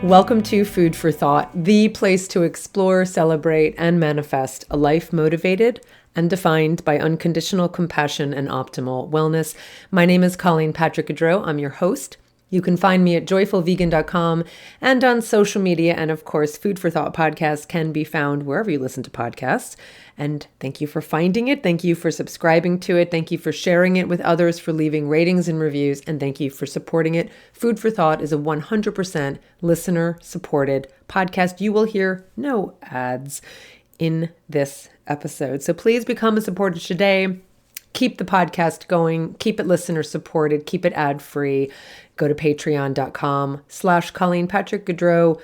Welcome to Food for Thought, the place to explore, celebrate, and manifest a life motivated and defined by unconditional compassion and optimal wellness. My name is Colleen Patrick-Goudreau. I'm your host. You can find me at joyfulvegan.com and on social media. And of course, Food for Thought podcast can be found wherever you listen to podcasts. And thank you for finding it. Thank you for subscribing to it. Thank you for sharing it with others, for leaving ratings and reviews. And thank you for supporting it. Food for Thought is a 100% listener supported podcast. You will hear no ads in this episode. So please become a supporter today. Keep the podcast going, keep it listener supported, keep it ad free. Go to patreon.com/Colleen Patrick-Goudreau.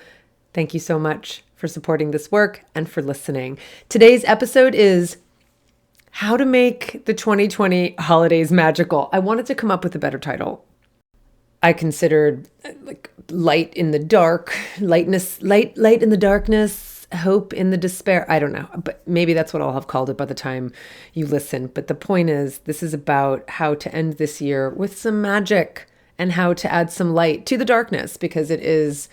Thank you so much for supporting this work and for listening. Today's episode is how to make the 2020 holidays magical. I wanted to come up with a better title. I considered light in the dark, light in the darkness, hope in the despair. I don't know, but maybe that's what I'll have called it by the time you listen. But the point is, this is about how to end this year with some magic and how to add some light to the darkness, because it is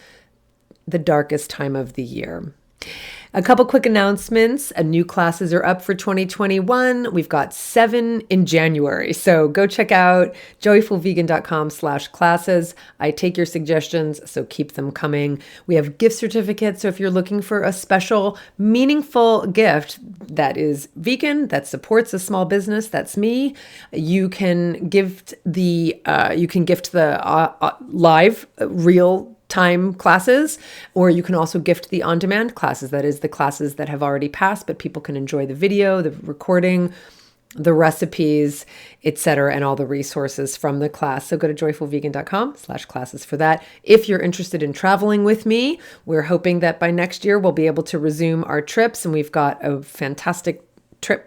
the darkest time of the year. A couple quick announcements. New classes are up for 2021. We've got 7 in January. So go check out joyfulvegan.com/classes. I take your suggestions, so keep them coming. We have gift certificates. So if you're looking for a special, meaningful gift that is vegan, that supports a small business, that's me, you can gift the live, real time classes, or you can also gift the on-demand classes. That is the classes that have already passed, but people can enjoy the video, the recording, the recipes, etc., and all the resources from the class. So go to joyfulvegan.com/classes for that. If you're interested in traveling with me, we're hoping that by next year we'll be able to resume our trips, and we've got a fantastic trip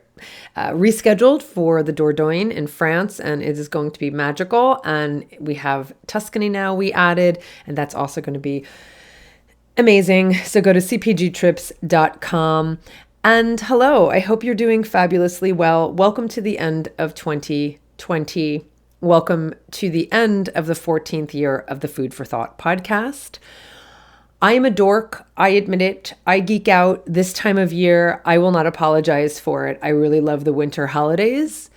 rescheduled for the Dordogne in France, and it is going to be magical. And we have Tuscany now we added, and that's also going to be amazing. So go to cpgtrips.com. And hello, I hope you're doing fabulously well. Welcome to the end of 2020. Welcome to the end of the 14th year of the Food for Thought podcast. I am a dork. I admit it. I geek out this time of year. I will not apologize for it. I really love the winter holidays.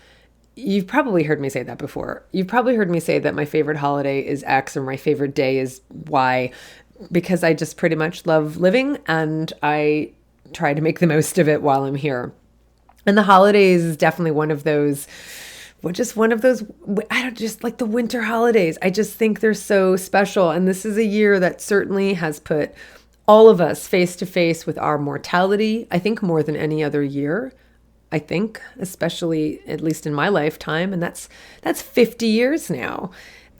You've probably heard me say that before. You've probably heard me say that my favorite holiday is X or my favorite day is Y, because I just pretty much love living and I try to make the most of it while I'm here. And the holidays is definitely one of those, I don't just like the winter holidays. I just think they're so special. And this is a year that certainly has put all of us face to face with our mortality. I think more than any other year. I think, especially at least in my lifetime. And that's 50 years now.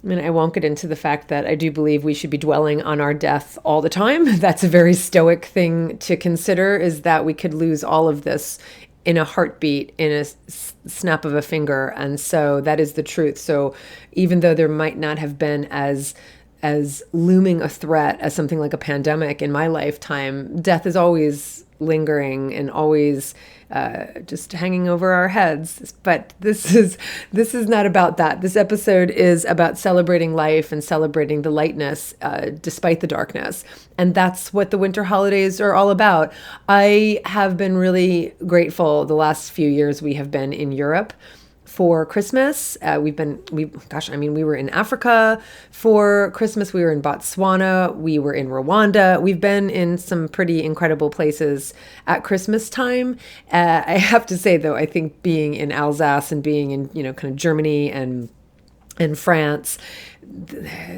I mean, I won't get into the fact that I do believe we should be dwelling on our death all the time. That's a very stoic thing to consider, is that we could lose all of this in a heartbeat, in a snap of a finger. And so that is the truth. So even though there might not have been as looming a threat as something like a pandemic in my lifetime, death is always lingering and always just hanging over our heads. But this is not about that. This episode is about celebrating life and celebrating the lightness despite the darkness. And that's what the winter holidays are all about. I have been really grateful the last few years we have been in Europe for Christmas. We were in Africa for Christmas. We were in Botswana. We were in Rwanda. We've been in some pretty incredible places at Christmas time. I have to say, though, I think being in Alsace and being in, kind of Germany and France,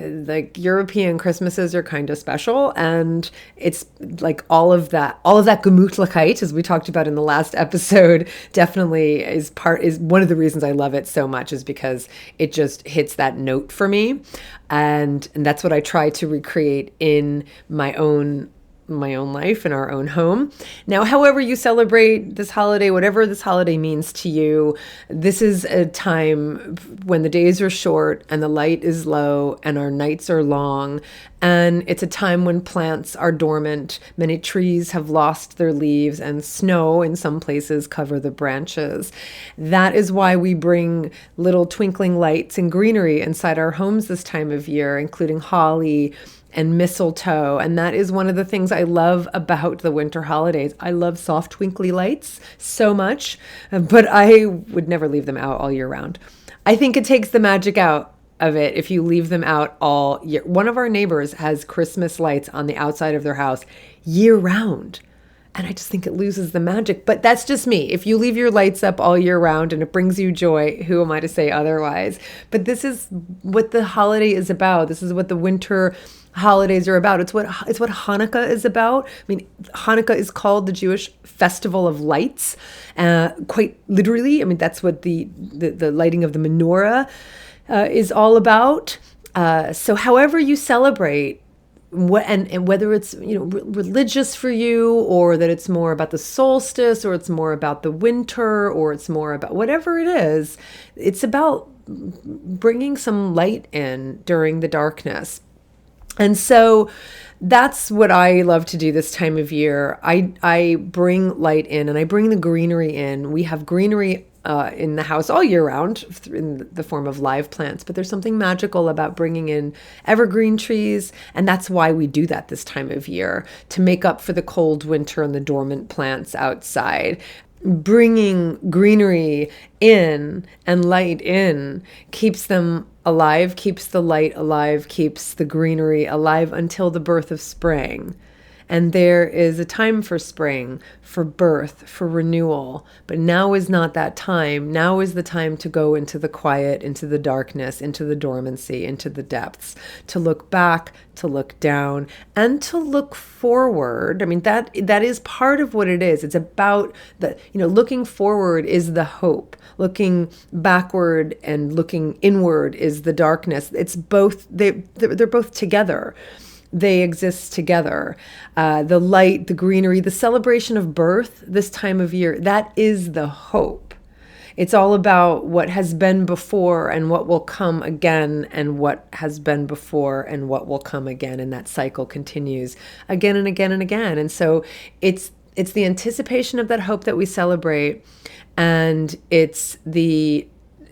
like European Christmases are kind of special, and it's like all of that Gemütlichkeit, as we talked about in the last episode, definitely is one of the reasons I love it so much, is because it just hits that note for me, and that's what I try to recreate in my own my own life in our own home. Now, however you celebrate this holiday, whatever this holiday means to you, this is a time when the days are short and the light is low and our nights are long. And it's a time when plants are dormant. Many trees have lost their leaves and snow in some places cover the branches. That is why we bring little twinkling lights and greenery inside our homes this time of year, including holly and mistletoe. And that is one of the things I love about the winter holidays. I love soft twinkly lights so much, but I would never leave them out all year round. I think it takes the magic out of it if you leave them out all year. One of our neighbors has Christmas lights on the outside of their house year round. And I just think it loses the magic. But that's just me. If you leave your lights up all year round and it brings you joy, who am I to say otherwise? But this is what the holiday is about. This is what the winter holidays are about. It's what Hanukkah is about. I mean, Hanukkah is called the Jewish festival of lights, quite literally. I mean, that's what the lighting of the menorah is all about. So however you celebrate, and whether it's religious for you, or that it's more about the solstice, or it's more about the winter, or it's more about whatever it is, it's about bringing some light in during the darkness. And so that's what I love to do this time of year. I bring light in and I bring the greenery in. We have greenery in the house all year round in the form of live plants, but there's something magical about bringing in evergreen trees. And that's why we do that this time of year, to make up for the cold winter and the dormant plants outside. Bringing greenery in and light in keeps them alive, keeps the light alive, keeps the greenery alive until the birth of spring. And there is a time for spring, for birth, for renewal. But now is not that time. Now is the time to go into the quiet, into the darkness, into the dormancy, into the depths, to look back, to look down, and to look forward. I mean, that is part of what it is. It's about looking forward is the hope. Looking backward and looking inward is the darkness. It's both, they're both together. They exist together. The light, the greenery, the celebration of birth this time of year, that is the hope. It's all about what has been before and what will come again, and what has been before and what will come again. And that cycle continues again and again and again. And so it's the anticipation of that hope that we celebrate, and it's the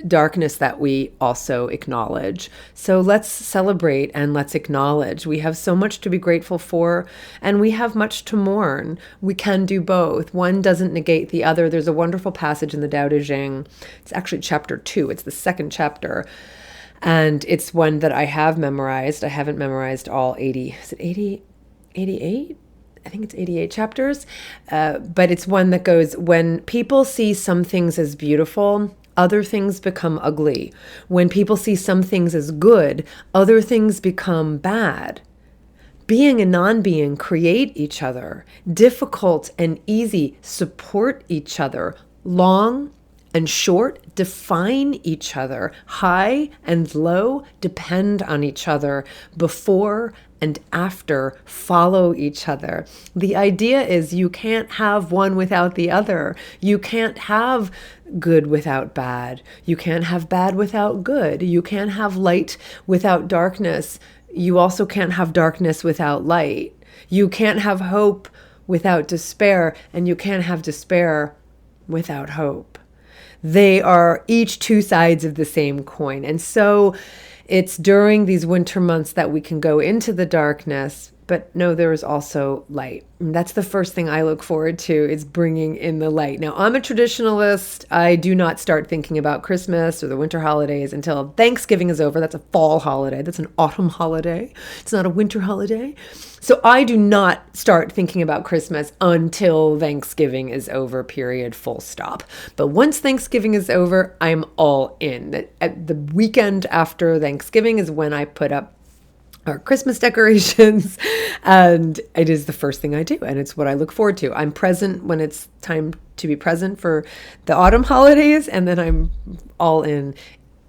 darkness that we also acknowledge. So let's celebrate and let's acknowledge. We have so much to be grateful for, and we have much to mourn. We can do both. One doesn't negate the other. There's a wonderful passage in the Tao Te Ching. It's actually chapter 2. It's the second chapter. And it's one that I have memorized. I haven't memorized all 80. Is it 80? 88? I think it's 88 chapters. But it's one that goes, when people see some things as beautiful, other things become ugly. When people see some things as good, other things become bad. Being and non-being create each other. Difficult and easy support each other. Long and short define each other. High and low depend on each other. Before and after follow each other. The idea is you can't have one without the other. You can't have good without bad. You can't have bad without good. You can't have light without darkness. You also can't have darkness without light. You can't have hope without despair, and you can't have despair without hope. They are each two sides of the same coin. And so it's during these winter months that we can go into the darkness, but no, there is also light. And that's the first thing I look forward to, is bringing in the light. Now, I'm a traditionalist. I do not start thinking about Christmas or the winter holidays until Thanksgiving is over. That's a fall holiday. That's an autumn holiday. It's not a winter holiday. So I do not start thinking about Christmas until Thanksgiving is over, period, full stop. But once Thanksgiving is over, I'm all in. At the weekend after Thanksgiving is when I put up our Christmas decorations, and it is the first thing I do, and it's what I look forward to. I'm present when it's time to be present for the autumn holidays, and then I'm all in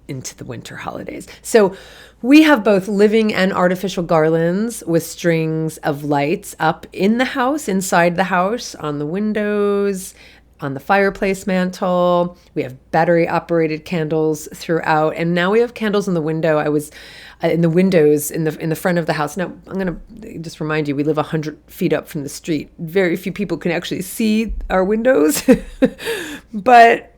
into the winter holidays. So we have both living and artificial garlands with strings of lights up in the house, inside the house, on the windows, on the fireplace mantle. We have battery operated candles throughout, and now we have candles in the window. I was in the windows in the front of the house. Now I'm going to just remind you, we live 100 feet up from the street. Very few people can actually see our windows, but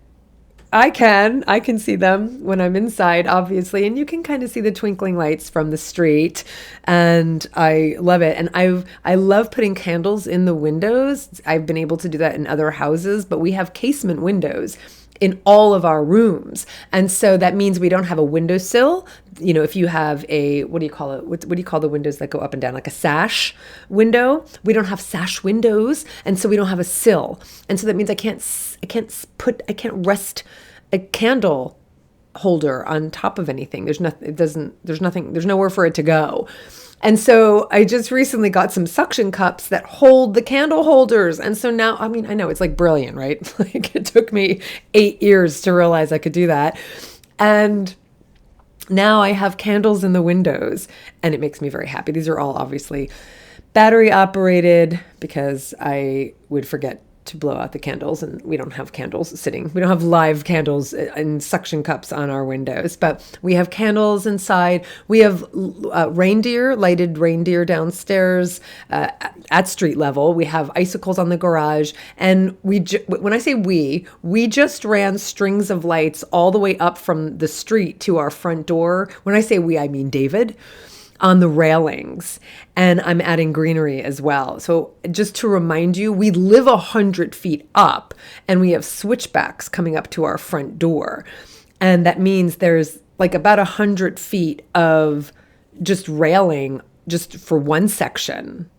I can see them when I'm inside, obviously, and you can kind of see the twinkling lights from the street, and I love it. And I love putting candles in the windows. I've been able to do that in other houses, but we have casement windows in all of our rooms, and so that means we don't have a windowsill. You know, if you have a, what do you call it? What do you call the windows that go up and down, like a sash window? We don't have sash windows, and so we don't have a sill, and so that means I can't rest a candle holder on top of anything. There's nowhere for it to go. And so I just recently got some suction cups that hold the candle holders. And so now, I mean, I know it's like brilliant, right? Like it took me 8 years to realize I could do that. And now I have candles in the windows, and it makes me very happy. These are all obviously battery operated because I would forget to blow out the candles, and we don't have candles sitting. We don't have live candles and suction cups on our windows, but we have candles inside. We have lighted reindeer downstairs at street level. We have icicles on the garage, and when I say we just ran strings of lights all the way up from the street to our front door. When I say we, I mean David, on the railings, and I'm adding greenery as well. So just to remind you, we live 100 feet up, and we have switchbacks coming up to our front door. And that means there's like about 100 feet of just railing just for one section.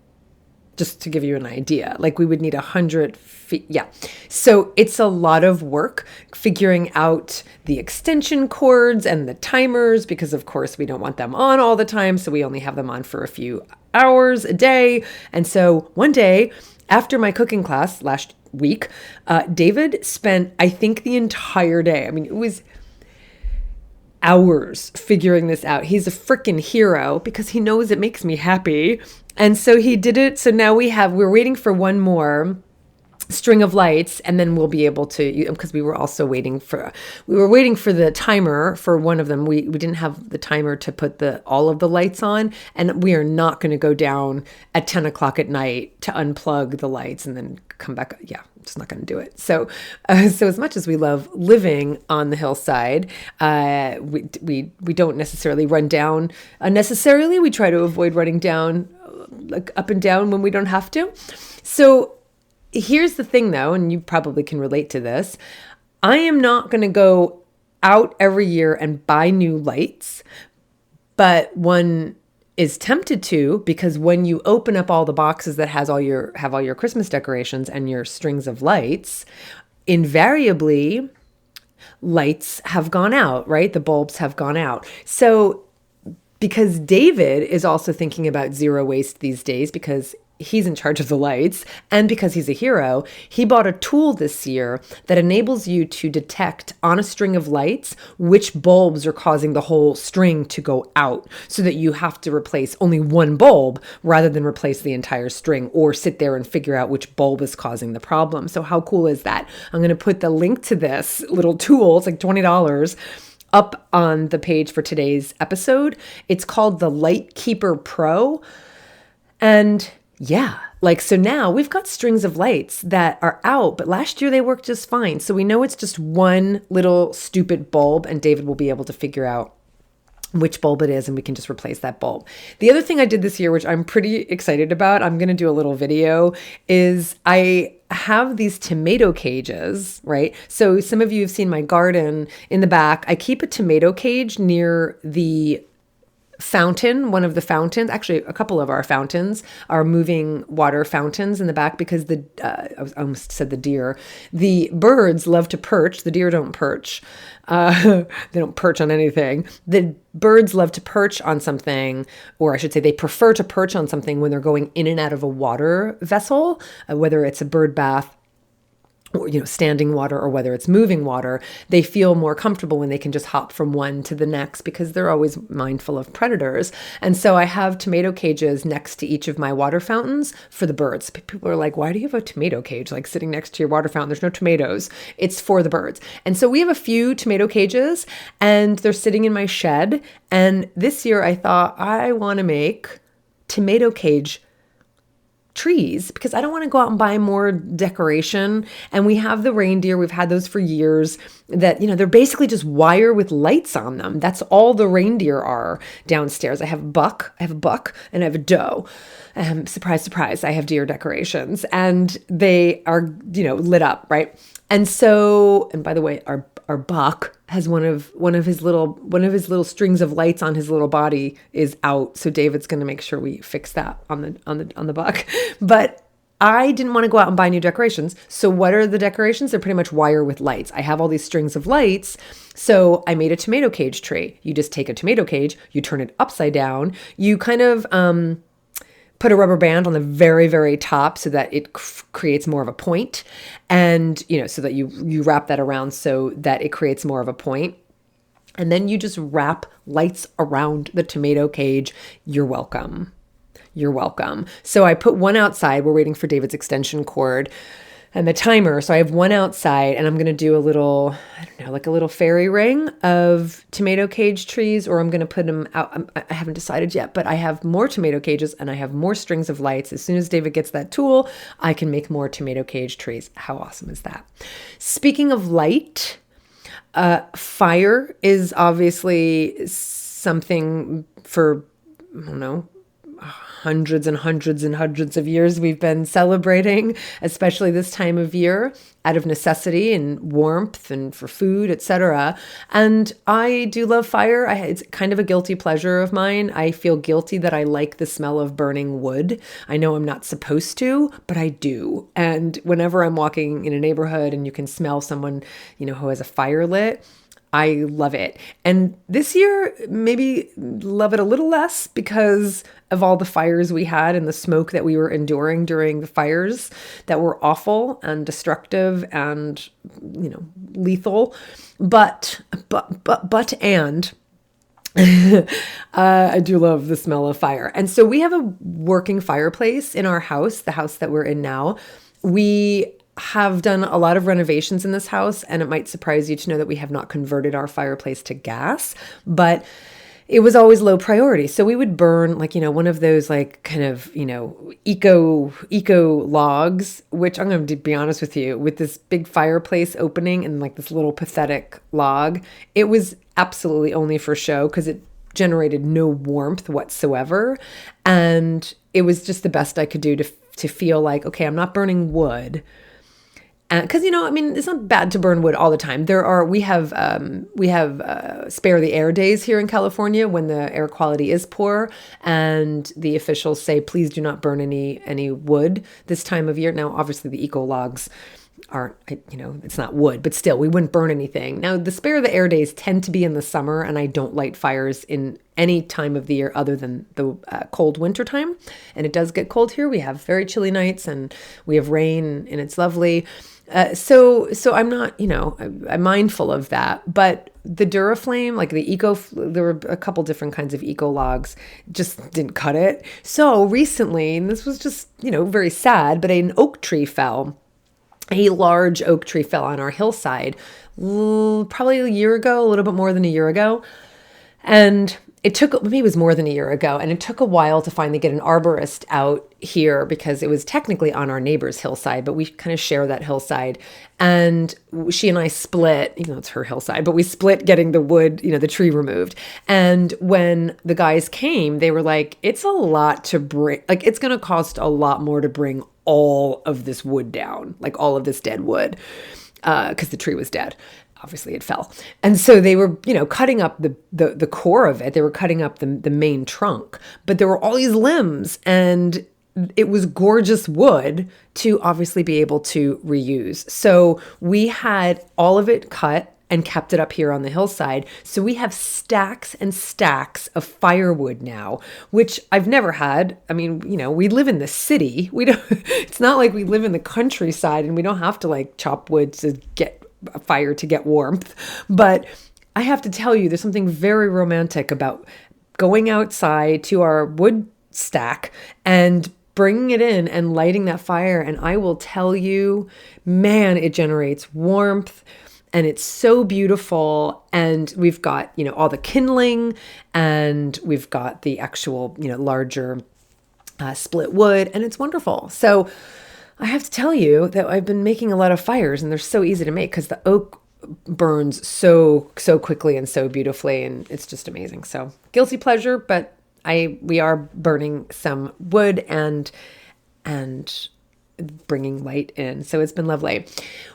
Just to give you an idea, like we would need 100 feet. Yeah. So it's a lot of work figuring out the extension cords and the timers, because of course we don't want them on all the time. So we only have them on for a few hours a day. And so one day after my cooking class last week, David spent, I think, the entire day. I mean, it was hours figuring this out. He's a freaking hero because he knows it makes me happy. And so he did it. So now we're waiting for one more string of lights, and then we'll be able to, because we were waiting for the timer for one of them. We didn't have the timer to put all of the lights on, and we are not going to go down at 10 o'clock at night to unplug the lights and then come back. Yeah, just not going to do it. So as much as we love living on the hillside, we don't necessarily run down unnecessarily. We try to avoid running down like up and down when we don't have to. So here's the thing though, and you probably can relate to this. I am not going to go out every year and buy new lights, but one is tempted to, because when you open up all the boxes that have all your Christmas decorations and your strings of lights, invariably lights have gone out, right? The bulbs have gone out. So because David is also thinking about zero waste these days, because he's in charge of the lights, and because he's a hero, he bought a tool this year that enables you to detect on a string of lights which bulbs are causing the whole string to go out, so that you have to replace only one bulb rather than replace the entire string or sit there and figure out which bulb is causing the problem. So how cool is that? I'm going to put the link to this little tool. It's like $20 up on the page for today's episode. It's called the Light Keeper Pro. And yeah, so now we've got strings of lights that are out, but last year they worked just fine. So we know it's just one little stupid bulb, and David will be able to figure out which bulb it is, and we can just replace that bulb. The other thing I did this year, which I'm pretty excited about, I'm going to do a little video, is I have these tomato cages, right? So some of you have seen my garden in the back. I keep a tomato cage near the fountain, one of the fountains. Actually, a couple of our fountains are moving water fountains in the back, because I almost said the deer. The birds love to perch. The deer don't perch. They don't perch on anything. The birds love to perch on something, or I should say they prefer to perch on something when they're going in and out of a water vessel, whether it's a bird bath or, standing water, or whether it's moving water, they feel more comfortable when they can just hop from one to the next because they're always mindful of predators. And so I have tomato cages next to each of my water fountains for the birds. People are like, why do you have a tomato cage like sitting next to your water fountain? There's no tomatoes. It's for the birds. And so we have a few tomato cages and they're sitting in my shed. And this year I thought I want to make tomato cage trees because I don't want to go out and buy more decoration. And we have the reindeer. We've had those for years that, they're basically just wire with lights on them. That's all the reindeer are downstairs. I have a buck and I have a doe. Surprise, surprise. I have deer decorations and they are, lit up. Right. And so, and by the way, our buck has one of his little strings of lights on his little body is out. So David's going to make sure we fix that on the buck. But I didn't want to go out and buy new decorations. So what are the decorations? They're pretty much wire with lights. I have all these strings of lights. So I made a tomato cage tree. You just take a tomato cage, you turn it upside down, you kind of put a rubber band on the very, very top so that it creates more of a point. And, so that you wrap that around so that it creates more of a point. And then you just wrap lights around the tomato cage. You're welcome. You're welcome. So I put one outside. We're waiting for David's extension cord and the timer. So I have one outside and I'm going to do a little, like a little fairy ring of tomato cage trees, or I'm going to put them out. I haven't decided yet, but I have more tomato cages and I have more strings of lights. As soon as David gets that tool, I can make more tomato cage trees. How awesome is that? Speaking of light, fire is obviously something for, I don't know, hundreds and hundreds and hundreds of years we've been celebrating, especially this time of year, out of necessity and warmth and for food, etc. And I do love fire. It's kind of a guilty pleasure of mine. I feel guilty that I like the smell of burning wood. I know I'm not supposed to, but I do. And whenever I'm walking in a neighborhood and you can smell someone, who has a fire lit, I love it. And this year, maybe love it a little less because of all the fires we had and the smoke that we were enduring during the fires that were awful and destructive and, lethal. But I do love the smell of fire. And so we have a working fireplace in our house, the house that we're in now. We have done a lot of renovations in this house, and it might surprise you to know that we have not converted our fireplace to gas, but it was always low priority. So we would burn one of those kind of, eco logs, which I'm going to be honest with you, with this big fireplace opening and this little pathetic log, it was absolutely only for show because it generated no warmth whatsoever. And it was just the best I could do to feel like, okay, I'm not burning wood. Because, it's not bad to burn wood all the time. We have spare the air days here in California when the air quality is poor, and the officials say, please do not burn any wood this time of year. Now, obviously the eco logs aren't, it's not wood, but still we wouldn't burn anything. Now the spare the air days tend to be in the summer, and I don't light fires in any time of the year other than the cold winter time. And it does get cold here. We have very chilly nights and we have rain and it's lovely. So I'm not, I'm mindful of that, but the Duraflame, there were a couple different kinds of eco logs, just didn't cut it. So recently, and this was just, very sad, but a large oak tree fell on our hillside, probably a year ago, a little bit more than a year ago. And maybe it was more than a year ago, and it took a while to finally get an arborist out here because it was technically on our neighbor's hillside, but we kind of share that hillside. And she and I split, even though it's her hillside, but we split getting the wood, the tree removed. And when the guys came, they were like, it's a lot to bring, it's going to cost a lot more to bring all of this wood down, all of this dead wood, because the tree was dead. Obviously it fell. And so they were, cutting up the core of it. They were cutting up the main trunk, but there were all these limbs, and it was gorgeous wood to obviously be able to reuse. So we had all of it cut and kept it up here on the hillside. So we have stacks and stacks of firewood now, which I've never had. I mean, we live in the city. We don't, it's not like we live in the countryside and we don't have to like chop wood to get a fire to get warmth. But I have to tell you, there's something very romantic about going outside to our wood stack and bringing it in and lighting that fire. And I will tell you, man, it generates warmth and it's so beautiful. And we've got, all the kindling and we've got the actual, larger split wood, and it's wonderful. So I have to tell you that I've been making a lot of fires, and they're so easy to make because the oak burns so quickly and so beautifully, and it's just amazing. So guilty pleasure, but we are burning some wood and bringing light in. So it's been lovely.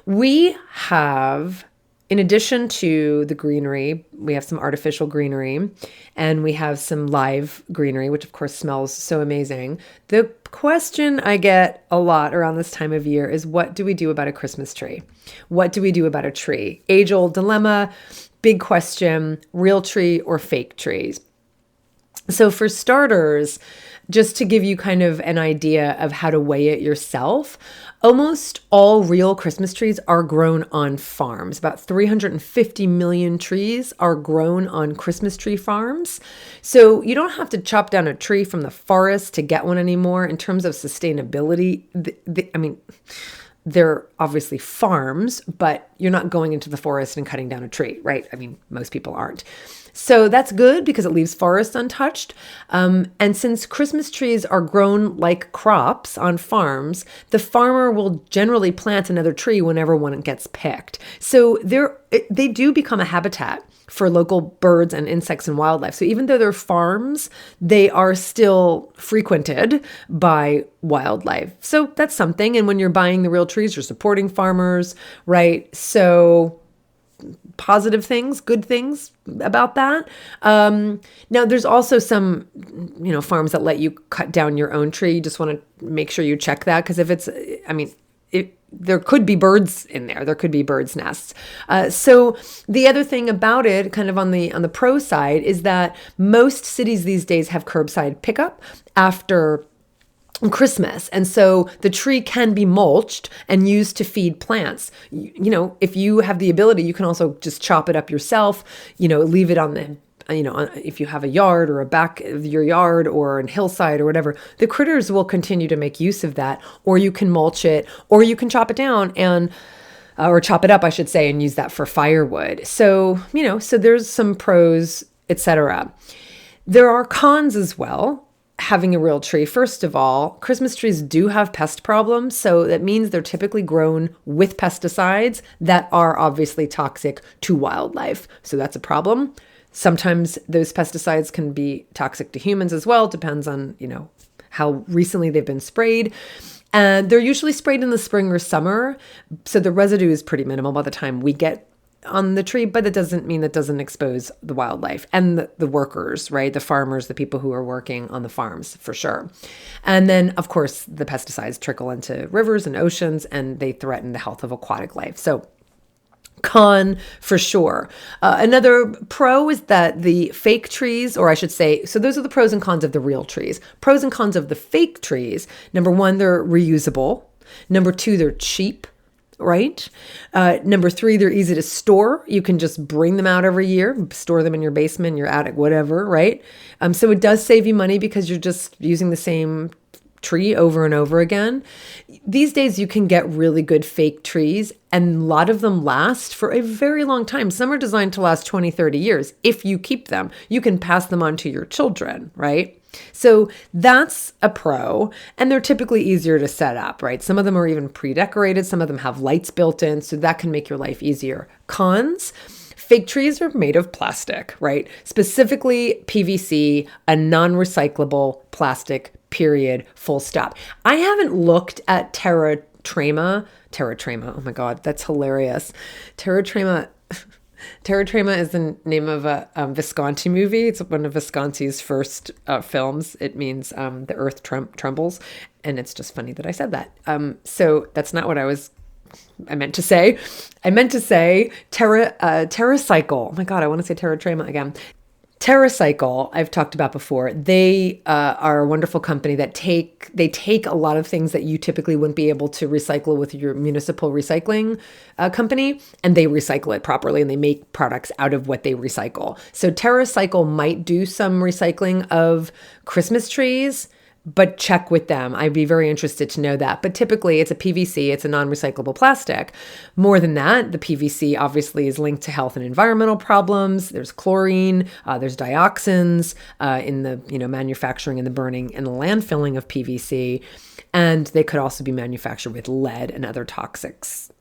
We have, in addition to the greenery, we have some artificial greenery and we have some live greenery, which of course smells so amazing. The question I get a lot around this time of year is, what do we do about a Christmas tree? What do we do about a tree? Age-old dilemma, big question, real tree or fake trees? So for starters, just to give you kind of an idea of how to weigh it yourself, almost all real Christmas trees are grown on farms. About 350 million trees are grown on Christmas tree farms. So you don't have to chop down a tree from the forest to get one anymore. In terms of sustainability, they're obviously farms, but you're not going into the forest and cutting down a tree, right? I mean, most people aren't. So that's good because it leaves forests untouched. And since Christmas trees are grown like crops on farms, the farmer will generally plant another tree whenever one gets picked. So they do become a habitat for local birds and insects and wildlife. So even though they're farms, they are still frequented by wildlife. So that's something. And when you're buying the real trees, you're supporting farmers, right? So positive things, good things about that. Now there's also some, farms that let you cut down your own tree. You just want to make sure you check that, because if it's, there could be birds in there. There could be birds' nests. So the other thing about it, kind of on the pro side, is that most cities these days have curbside pickup after Christmas. And so the tree can be mulched and used to feed plants. If you have the ability, you can also just chop it up yourself, leave it on the, if you have a yard or a back of your yard or a hillside or whatever, the critters will continue to make use of that. Or you can mulch it, or you can chop it down or chop it up, I should say, and use that for firewood. So, so there's some pros, etc. There are cons as well. Having a real tree. First of all, Christmas trees do have pest problems. So that means they're typically grown with pesticides that are obviously toxic to wildlife. So that's a problem. Sometimes those pesticides can be toxic to humans as well. Depends on, how recently they've been sprayed. And they're usually sprayed in the spring or summer. So the residue is pretty minimal by the time we get on the tree, but that doesn't mean that doesn't expose the wildlife and the workers, right? The farmers, the people who are working on the farms, for sure. And then, of course, the pesticides trickle into rivers and oceans, and they threaten the health of aquatic life. So con for sure. Another pro is that the fake trees, or I should say, so those are the pros and cons of the real trees. Pros and cons of the fake trees. Number one, they're reusable. Number two, they're cheap. Right? Number three, they're easy to store. You can just bring them out every year, store them in your basement, your attic, whatever, right? So it does save you money because you're just using the same tree over and over again. These days, you can get really good fake trees, and a lot of them last for a very long time. Some are designed to last 20, 30 years. If you keep them, you can pass them on to your children, right? So that's a pro, and they're typically easier to set up, right? Some of them are even pre-decorated. Some of them have lights built in, so that can make your life easier. Cons, fake trees are made of plastic, right? Specifically PVC, a non-recyclable plastic, period, full stop. I haven't looked at Terratrema, oh my God, that's hilarious. Terratrema is the name of a Visconti movie. It's one of Visconti's first films. It means the earth trembles. And it's just funny that I said that. So that's not what I was I meant to say Terracycle. Oh my God, I want to say Terratrema again. Terracycle, I've talked about before. They are a wonderful company that take a lot of things that you typically wouldn't be able to recycle with your municipal recycling company, and they recycle it properly, and they make products out of what they recycle. So Terracycle might do some recycling of Christmas trees, but check with them. I'd be very interested to know that. But typically it's a PVC, it's a non-recyclable plastic. More than that, the PVC obviously is linked to health and environmental problems. There's chlorine, there's dioxins in the manufacturing and the burning and the landfilling of PVC. And they could also be manufactured with lead and other toxins.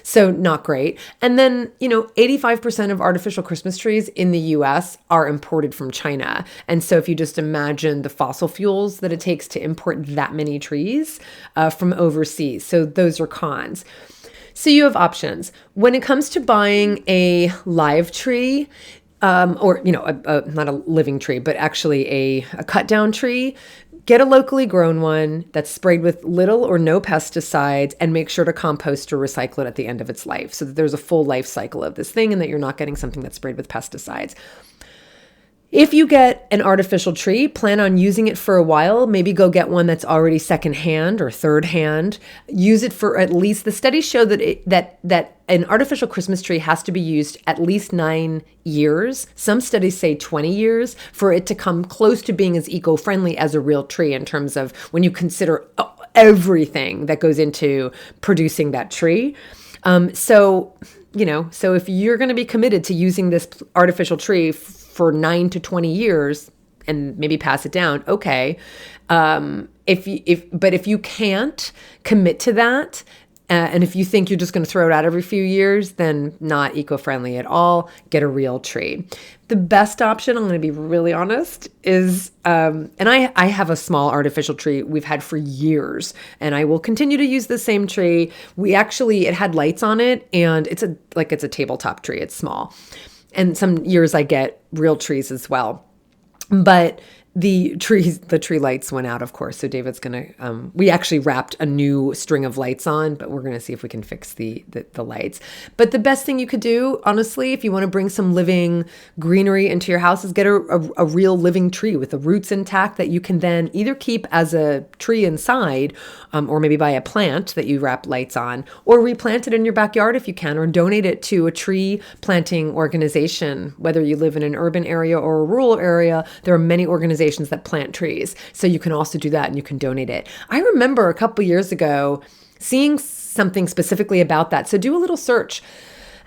So not great. And then, 85% of artificial Christmas trees in the US are imported from China. And so if you just imagine the fossil fuels that it takes to import that many trees from overseas. So those are cons. So you have options. When it comes to buying a live tree, or, not a living tree, but actually a cut down tree, get a locally grown one that's sprayed with little or no pesticides, and make sure to compost or recycle it at the end of its life so that there's a full life cycle of this thing and that you're not getting something that's sprayed with pesticides. If you get an artificial tree, plan on using it for a while. Maybe go get one that's already secondhand or third hand. Use it for at least, the studies show that an artificial Christmas tree has to be used at least 9 years. Some studies say 20 years for it to come close to being as eco-friendly as a real tree in terms of when you consider everything that goes into producing that tree. So if you're going to be committed to using this artificial tree for 9 to 20 years and maybe pass it down, okay. But if you can't commit to that, and if you think you're just going to throw it out every few years, then not eco-friendly at all. Get a real tree. The best option, I'm going to be really honest, is, and I have a small artificial tree we've had for years, and I will continue to use the same tree. It had lights on it, and it's a tabletop tree. It's small. And some years I get real trees as well. But the tree lights went out, of course. So David's going to, we actually wrapped a new string of lights on, but we're going to see if we can fix the lights. But the best thing you could do, honestly, if you want to bring some living greenery into your house, is get a real living tree with the roots intact that you can then either keep as a tree inside, or maybe buy a plant that you wrap lights on, or replant it in your backyard if you can, or donate it to a tree planting organization. Whether you live in an urban area or a rural area, there are many organizations that plant trees. So you can also do that and you can donate it. I remember a couple years ago seeing something specifically about that. So do a little search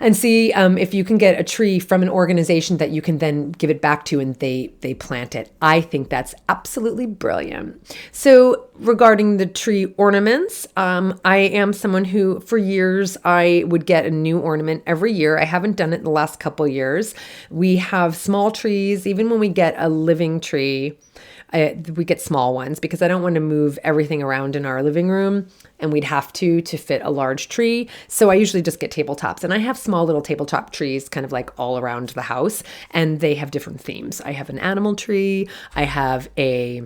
and see if you can get a tree from an organization that you can then give it back to and they plant it. I think that's absolutely brilliant. So regarding the tree ornaments, I am someone who for years I would get a new ornament every year. I haven't done it in the last couple years. We have small trees. Even when we get a living tree, we get small ones because I don't want to move everything around in our living room, and we'd have to fit a large tree. So I usually just get tabletops, and I have small little tabletop trees kind of like all around the house, and they have different themes. I have an animal tree, I have a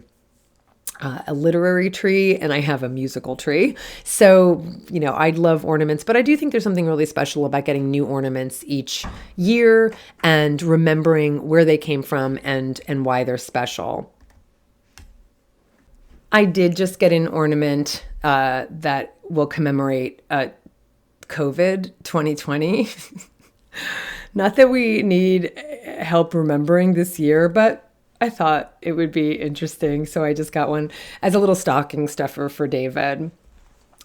literary tree, and I have a musical tree. So, I love ornaments, but I do think there's something really special about getting new ornaments each year and remembering where they came from and why they're special. I did just get an ornament that will commemorate COVID 2020. Not that we need help remembering this year, but I thought it would be interesting. So I just got one as a little stocking stuffer for David.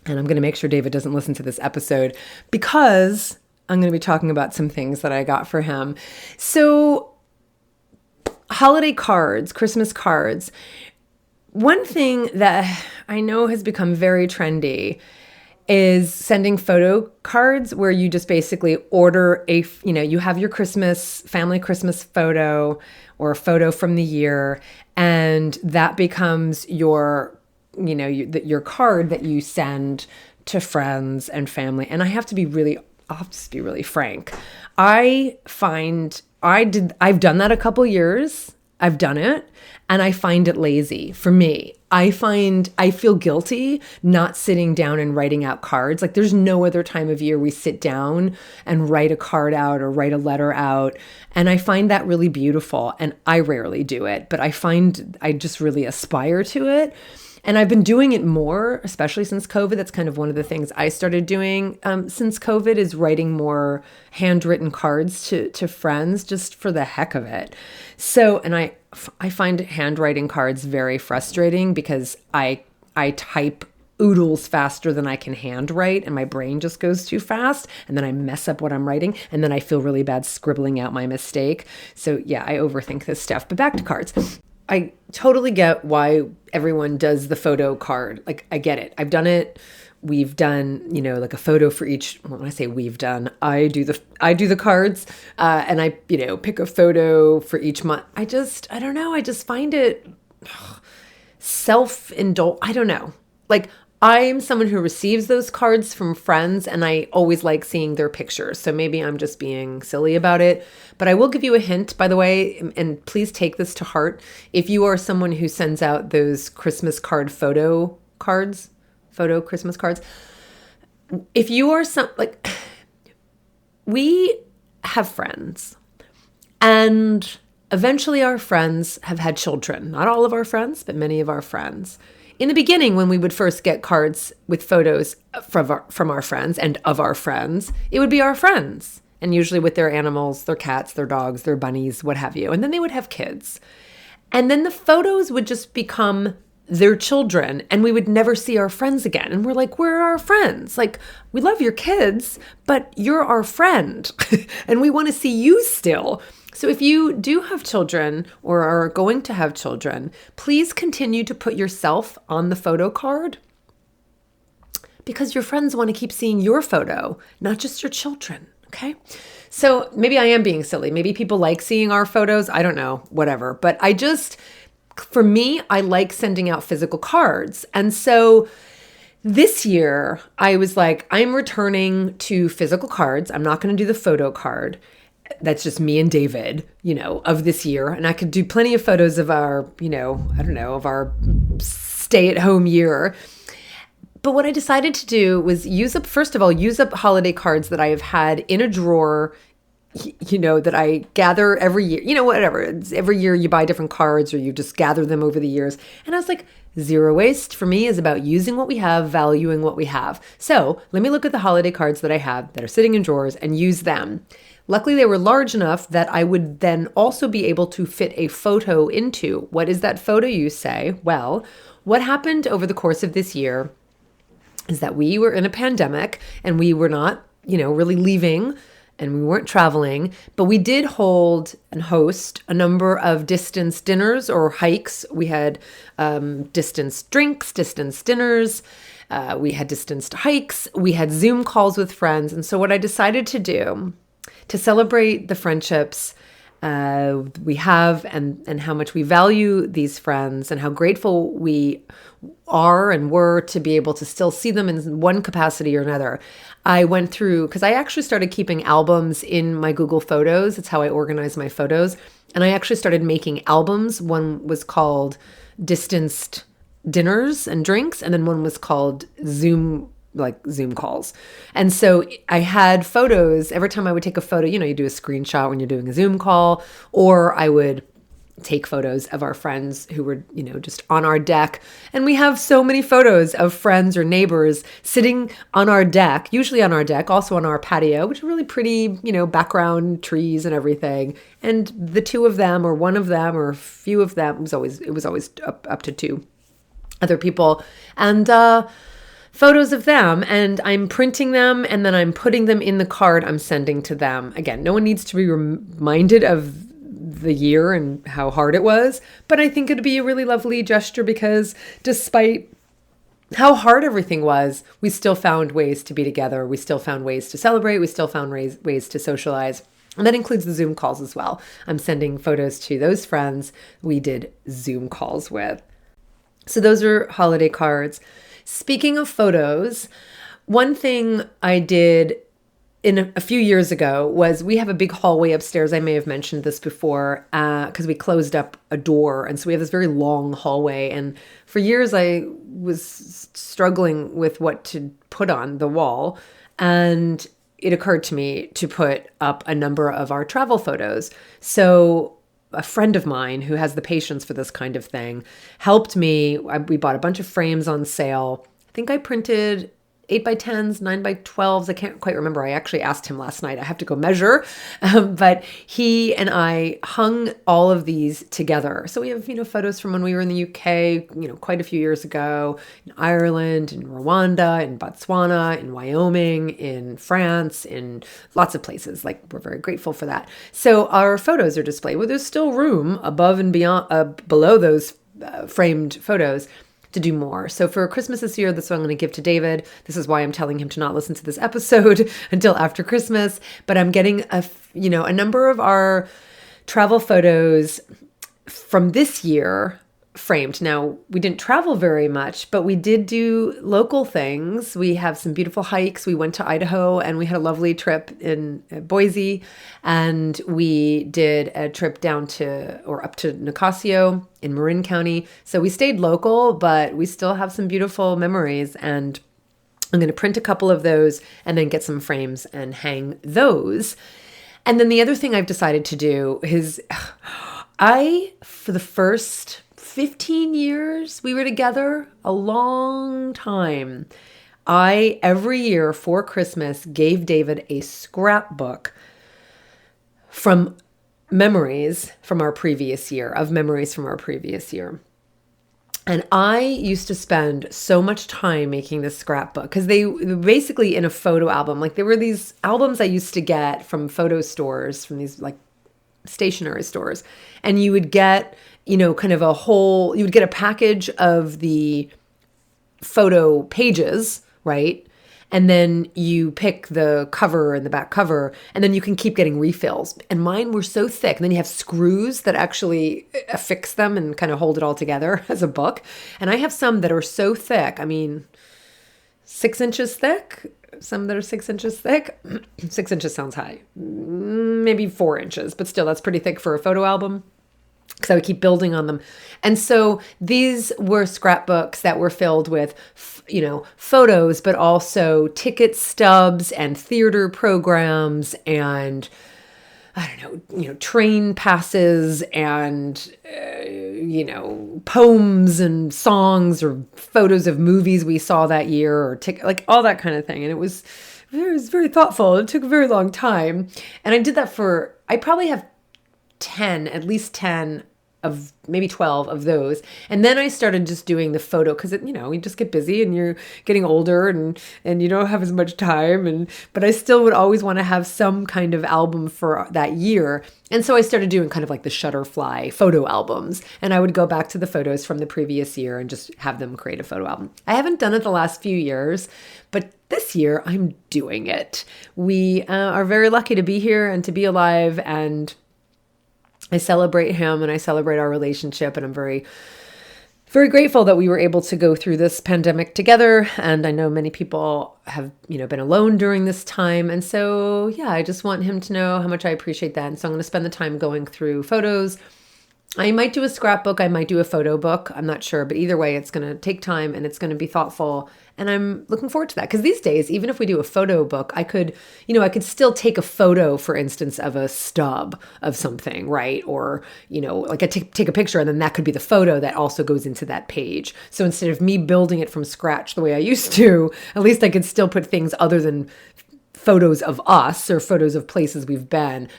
And I'm going to make sure David doesn't listen to this episode because I'm going to be talking about some things that I got for him. So holiday cards, Christmas cards. One thing that I know has become very trendy is sending photo cards where you just basically order you have your family Christmas photo or a photo from the year, and that becomes your card that you send to friends and family. And I'll just be really frank. I've done that a couple years. I've done it, and I find it lazy for me. I feel guilty not sitting down and writing out cards. Like there's no other time of year we sit down and write a card out or write a letter out. And I find that really beautiful. And I rarely do it, but I just really aspire to it. And I've been doing it more, especially since COVID. That's kind of one of the things I started doing since COVID, is writing more handwritten cards to friends just for the heck of it. So, and I find handwriting cards very frustrating because I type oodles faster than I can handwrite, and my brain just goes too fast, and then I mess up what I'm writing, and then I feel really bad scribbling out my mistake. So yeah, I overthink this stuff. But back to cards. I totally get why everyone does the photo card. Like, I get it. I've done it. We've done, like a photo for each. When I say we've done, I do the cards, and I, pick a photo for each month. I don't know. I just find it self-indulgent. I don't know. Like, I'm someone who receives those cards from friends, and I always like seeing their pictures. So maybe I'm just being silly about it. But I will give you a hint, by the way, and please take this to heart. If you are someone who sends out those Christmas card photo Christmas cards, if you are we have friends, and eventually our friends have had children. Not all of our friends, but many of our friends. In the beginning, when we would first get cards with photos from our friends and of our friends, it would be our friends, and usually with their animals, their cats, their dogs, their bunnies, what have you. And then they would have kids. And then the photos would just become their children, and we would never see our friends again. And we're like, we're our friends. Like, we love your kids, but you're our friend, and we want to see you still. So if you do have children or are going to have children, please continue to put yourself on the photo card, because your friends want to keep seeing your photo, not just your children, okay? So maybe I am being silly. Maybe people like seeing our photos. I don't know, whatever. But for me, I like sending out physical cards. And so this year, I was like, I'm returning to physical cards. I'm not going to do the photo card. That's just me and David, of this year. And I could do plenty of photos of our, of our stay-at-home year. But what I decided to do was use up holiday cards that I have had in a drawer, that I gather every year, whatever. Every year you buy different cards, or you just gather them over the years. And I was like, zero waste for me is about using what we have, valuing what we have. So let me look at the holiday cards that I have that are sitting in drawers and use them. Luckily, they were large enough that I would then also be able to fit a photo into. What is that photo, you say? Well, what happened over the course of this year is that we were in a pandemic, and we were not, really leaving, and we weren't traveling, but we did hold and host a number of distance dinners or hikes. We had distance drinks, distance dinners. We had distanced hikes. We had Zoom calls with friends. And so what I decided to do to celebrate the friendships we have, and how much we value these friends, and how grateful we are and were to be able to still see them in one capacity or another. I went through, because I actually started keeping albums in my Google Photos. It's how I organize my photos. And I actually started making albums. One was called Distanced Dinners and Drinks, and then one was called Zoom calls. And so I had photos. Every time I would take a photo, you do a screenshot when you're doing a Zoom call, or I would take photos of our friends who were, just on our deck. And we have so many photos of friends or neighbors sitting on our deck, usually on our deck, also on our patio, which are really pretty, background trees and everything. And the two of them, or one of them, or a few of them, it was always up to two other people. And, photos of them, and I'm printing them, and then I'm putting them in the card I'm sending to them. Again, no one needs to be reminded of the year and how hard it was, but I think it'd be a really lovely gesture, because despite how hard everything was, we still found ways to be together. We still found ways to celebrate. We still found ways to socialize. And that includes the Zoom calls as well. I'm sending photos to those friends we did Zoom calls with. So those are holiday cards. Speaking of photos, one thing I did a few years ago was we have a big hallway upstairs. I may have mentioned this before because we closed up a door. And so we have this very long hallway. And for years, I was struggling with what to put on the wall. And it occurred to me to put up a number of our travel photos. So a friend of mine who has the patience for this kind of thing helped me. We bought a bunch of frames on sale. I think I printed 8x10s, 9x12s. I can't quite remember. I actually asked him last night. I have to go measure. But he and I hung all of these together. So we have, photos from when we were in the UK, quite a few years ago, in Ireland, in Rwanda, in Botswana, in Wyoming, in France, in lots of places. Like, we're very grateful for that. So our photos are displayed. Well, there's still room above and beyond, below those framed photos to do more. So for Christmas this year, that's what I'm going to give to David. This is why I'm telling him to not listen to this episode until after Christmas. But I'm getting a number of our travel photos from this year framed. Now, we didn't travel very much, but we did do local things. We have some beautiful hikes. We went to Idaho and we had a lovely trip in Boise, and we did a trip up to Nicasio in Marin County. So we stayed local, but we still have some beautiful memories, and I'm going to print a couple of those and then get some frames and hang those. And then the other thing I've decided to do is for the first 15 years we were together, a long time, I every year for Christmas gave David a scrapbook from memories from our previous year. And I used to spend so much time making this scrapbook because they were basically in a photo album. Like, there were these albums I used to get from photo stores, from these like stationery stores, and you would get kind of you would get a package of the photo pages, right? And then you pick the cover and the back cover, and then you can keep getting refills. And mine were so thick. And then you have screws that actually affix them and kind of hold it all together as a book. And I have some that are so thick. 6 inches thick. Some that are 6 inches thick. 6 inches sounds high. Maybe 4 inches, but still, that's pretty thick for a photo album, because I would keep building on them. And so these were scrapbooks that were filled with, photos, but also ticket stubs and theater programs and, train passes and, poems and songs or photos of movies we saw that year, or like all that kind of thing. And it was very thoughtful. It took a very long time. And I did that I probably have at least 10 of maybe 12 of those. And then I started just doing the photo because you just get busy and you're getting older and you don't have as much time. But I still would always want to have some kind of album for that year. And so I started doing kind of like the Shutterfly photo albums, and I would go back to the photos from the previous year and just have them create a photo album. I haven't done it the last few years, but this year I'm doing it. We are very lucky to be here and to be alive, and I celebrate him and I celebrate our relationship, and I'm very, very grateful that we were able to go through this pandemic together. And I know many people have, been alone during this time. And so, yeah, I just want him to know how much I appreciate that. And so I'm going to spend the time going through photos. I might do a scrapbook. I might do a photo book. I'm not sure. But either way, it's going to take time and it's going to be thoughtful. And I'm looking forward to that. Because these days, even if we do a photo book, I could still take a photo, for instance, of a stub of something, right? Or, like I take a picture and then that could be the photo that also goes into that page. So instead of me building it from scratch the way I used to, at least I could still put things other than photos of us or photos of places we've been.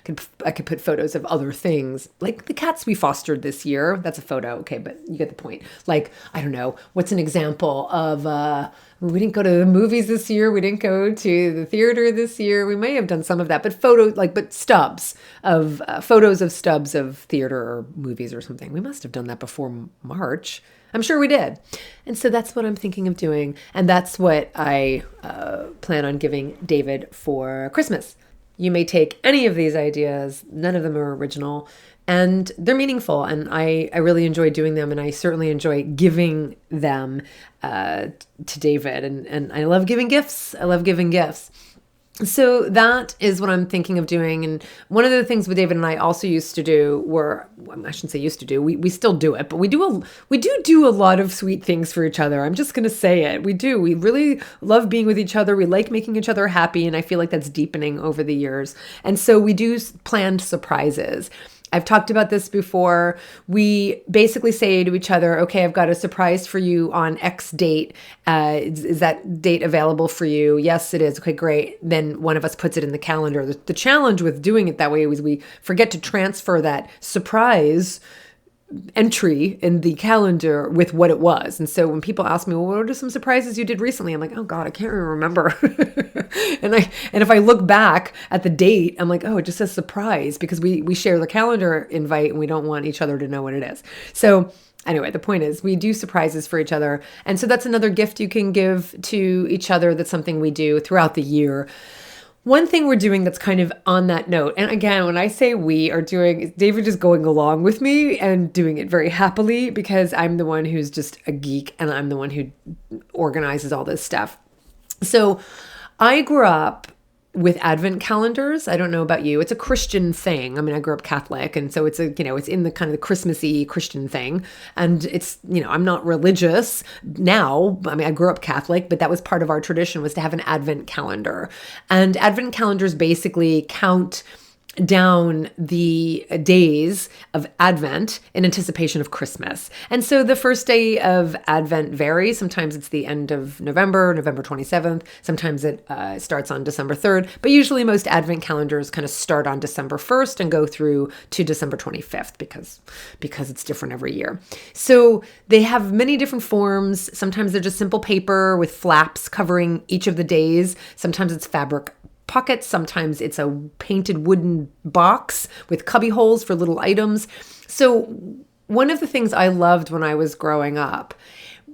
I could put photos of other things, like the cats we fostered this year. That's a photo. Okay, but you get the point. Like, I don't know, what's an example of, we didn't go to the movies this year. We didn't go to the theater this year. We may have done some of that, but stubs of photos of stubs of theater or movies or something. We must have done that before March. I'm sure we did. And so that's what I'm thinking of doing. And that's what I plan on giving David for Christmas. You may take any of these ideas. None of them are original. And they're meaningful. And I really enjoy doing them. And I certainly enjoy giving them to David. And I love giving gifts. I love giving gifts. So that is what I'm thinking of doing. And one of the things with David and I also used to do were, well, I shouldn't say used to do, we still do it, but we do a lot of sweet things for each other. I'm just going to say it. We do. We really love being with each other. We like making each other happy. And I feel like that's deepening over the years. And so we do planned surprises. I've talked about this before. We basically say to each other, okay, I've got a surprise for you on X date. Is that date available for you? Yes, it is. Okay, great. Then one of us puts it in the calendar. The challenge with doing it that way is we forget to transfer that surprise entry in the calendar with what it was. And so when people ask me, well, what are some surprises you did recently? I'm like, oh God, I can't even remember. and if I look back at the date, I'm like, oh, it just says surprise, because we share the calendar invite and we don't want each other to know what it is. So anyway, the point is we do surprises for each other. And so that's another gift you can give to each other. That's something we do throughout the year. One thing we're doing that's kind of on that note, and again, when I say we are doing, David is going along with me and doing it very happily, because I'm the one who's just a geek and I'm the one who organizes all this stuff. So I grew up with advent calendars. I don't know about you. It's a Christian thing. I mean, I grew up Catholic, and so it's it's in the kind of the Christmassy Christian thing. And it's, I'm not religious now. I mean, I grew up Catholic, but that was part of our tradition, was to have an advent calendar. And advent calendars basically count down the days of Advent in anticipation of Christmas. And so the first day of Advent varies. Sometimes it's the end of November 27th. Sometimes it starts on December 3rd. But usually most Advent calendars kind of start on December 1st and go through to December 25th because it's different every year. So they have many different forms. Sometimes they're just simple paper with flaps covering each of the days. Sometimes it's fabric pockets. Sometimes it's a painted wooden box with cubby holes for little items. So one of the things I loved when I was growing up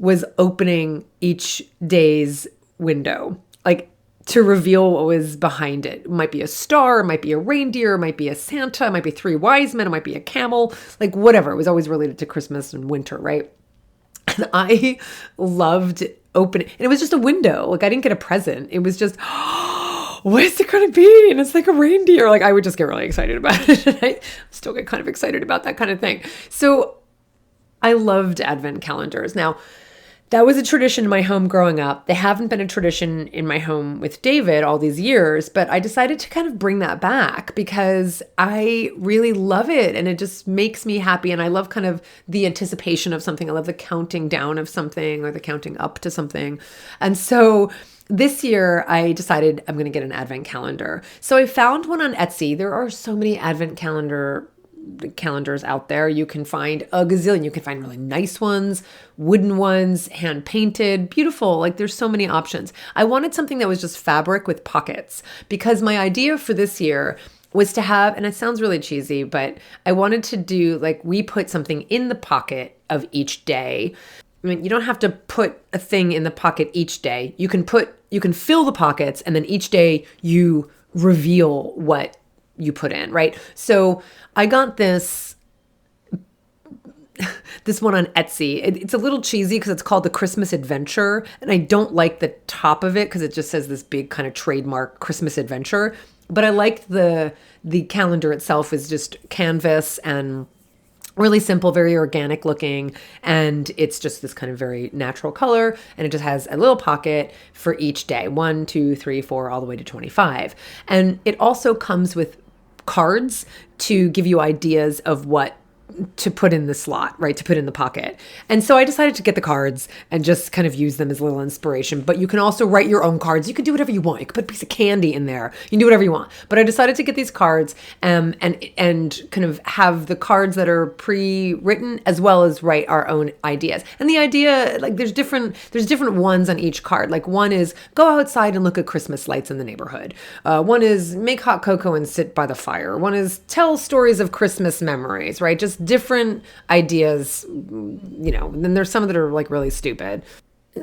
was opening each day's window, like to reveal what was behind it. It might be a star, it might be a reindeer, it might be a Santa, it might be three wise men, it might be a camel, like whatever. It was always related to Christmas and winter, right? And I loved opening, and it was just a window. Like I didn't get a present. It was just, what is it going to be? And it's like a reindeer. Like I would just get really excited about it. And I still get kind of excited about that kind of thing. So I loved advent calendars. Now, that was a tradition in my home growing up. They haven't been a tradition in my home with David all these years, but I decided to kind of bring that back because I really love it and it just makes me happy. And I love kind of the anticipation of something. I love the counting down of something or the counting up to something. And so this year, I decided I'm going to get an advent calendar. So I found one on Etsy. There are so many advent calendars out there. You can find a gazillion. You can find really nice ones, wooden ones, hand painted, beautiful. Like there's so many options. I wanted something that was just fabric with pockets because my idea for this year was to have, and it sounds really cheesy, but I wanted to do like we put something in the pocket of each day. I mean, you don't have to put a thing in the pocket each day. You can fill the pockets and then each day you reveal what you put in, right? So I got this one on Etsy. It's a little cheesy because it's called the Christmas Adventure. And I don't like the top of it because it just says this big kind of trademark Christmas Adventure. But I liked the calendar itself is just canvas and really simple, very organic looking, and it's just this kind of very natural color, and it just has a little pocket for each day, 1, 2, 3, 4, all the way to 25. And it also comes with cards to give you ideas of what to put in the slot, right? To put in the pocket. And so I decided to get the cards and just kind of use them as a little inspiration. But you can also write your own cards. You can do whatever you want. You can put a piece of candy in there. You can do whatever you want. But I decided to get these cards and kind of have the cards that are pre-written as well as write our own ideas. And the idea, like there's different ones on each card. Like one is go outside and look at Christmas lights in the neighborhood. One is make hot cocoa and sit by the fire. One is tell stories of Christmas memories, right? Just different ideas, then there's some that are like really stupid.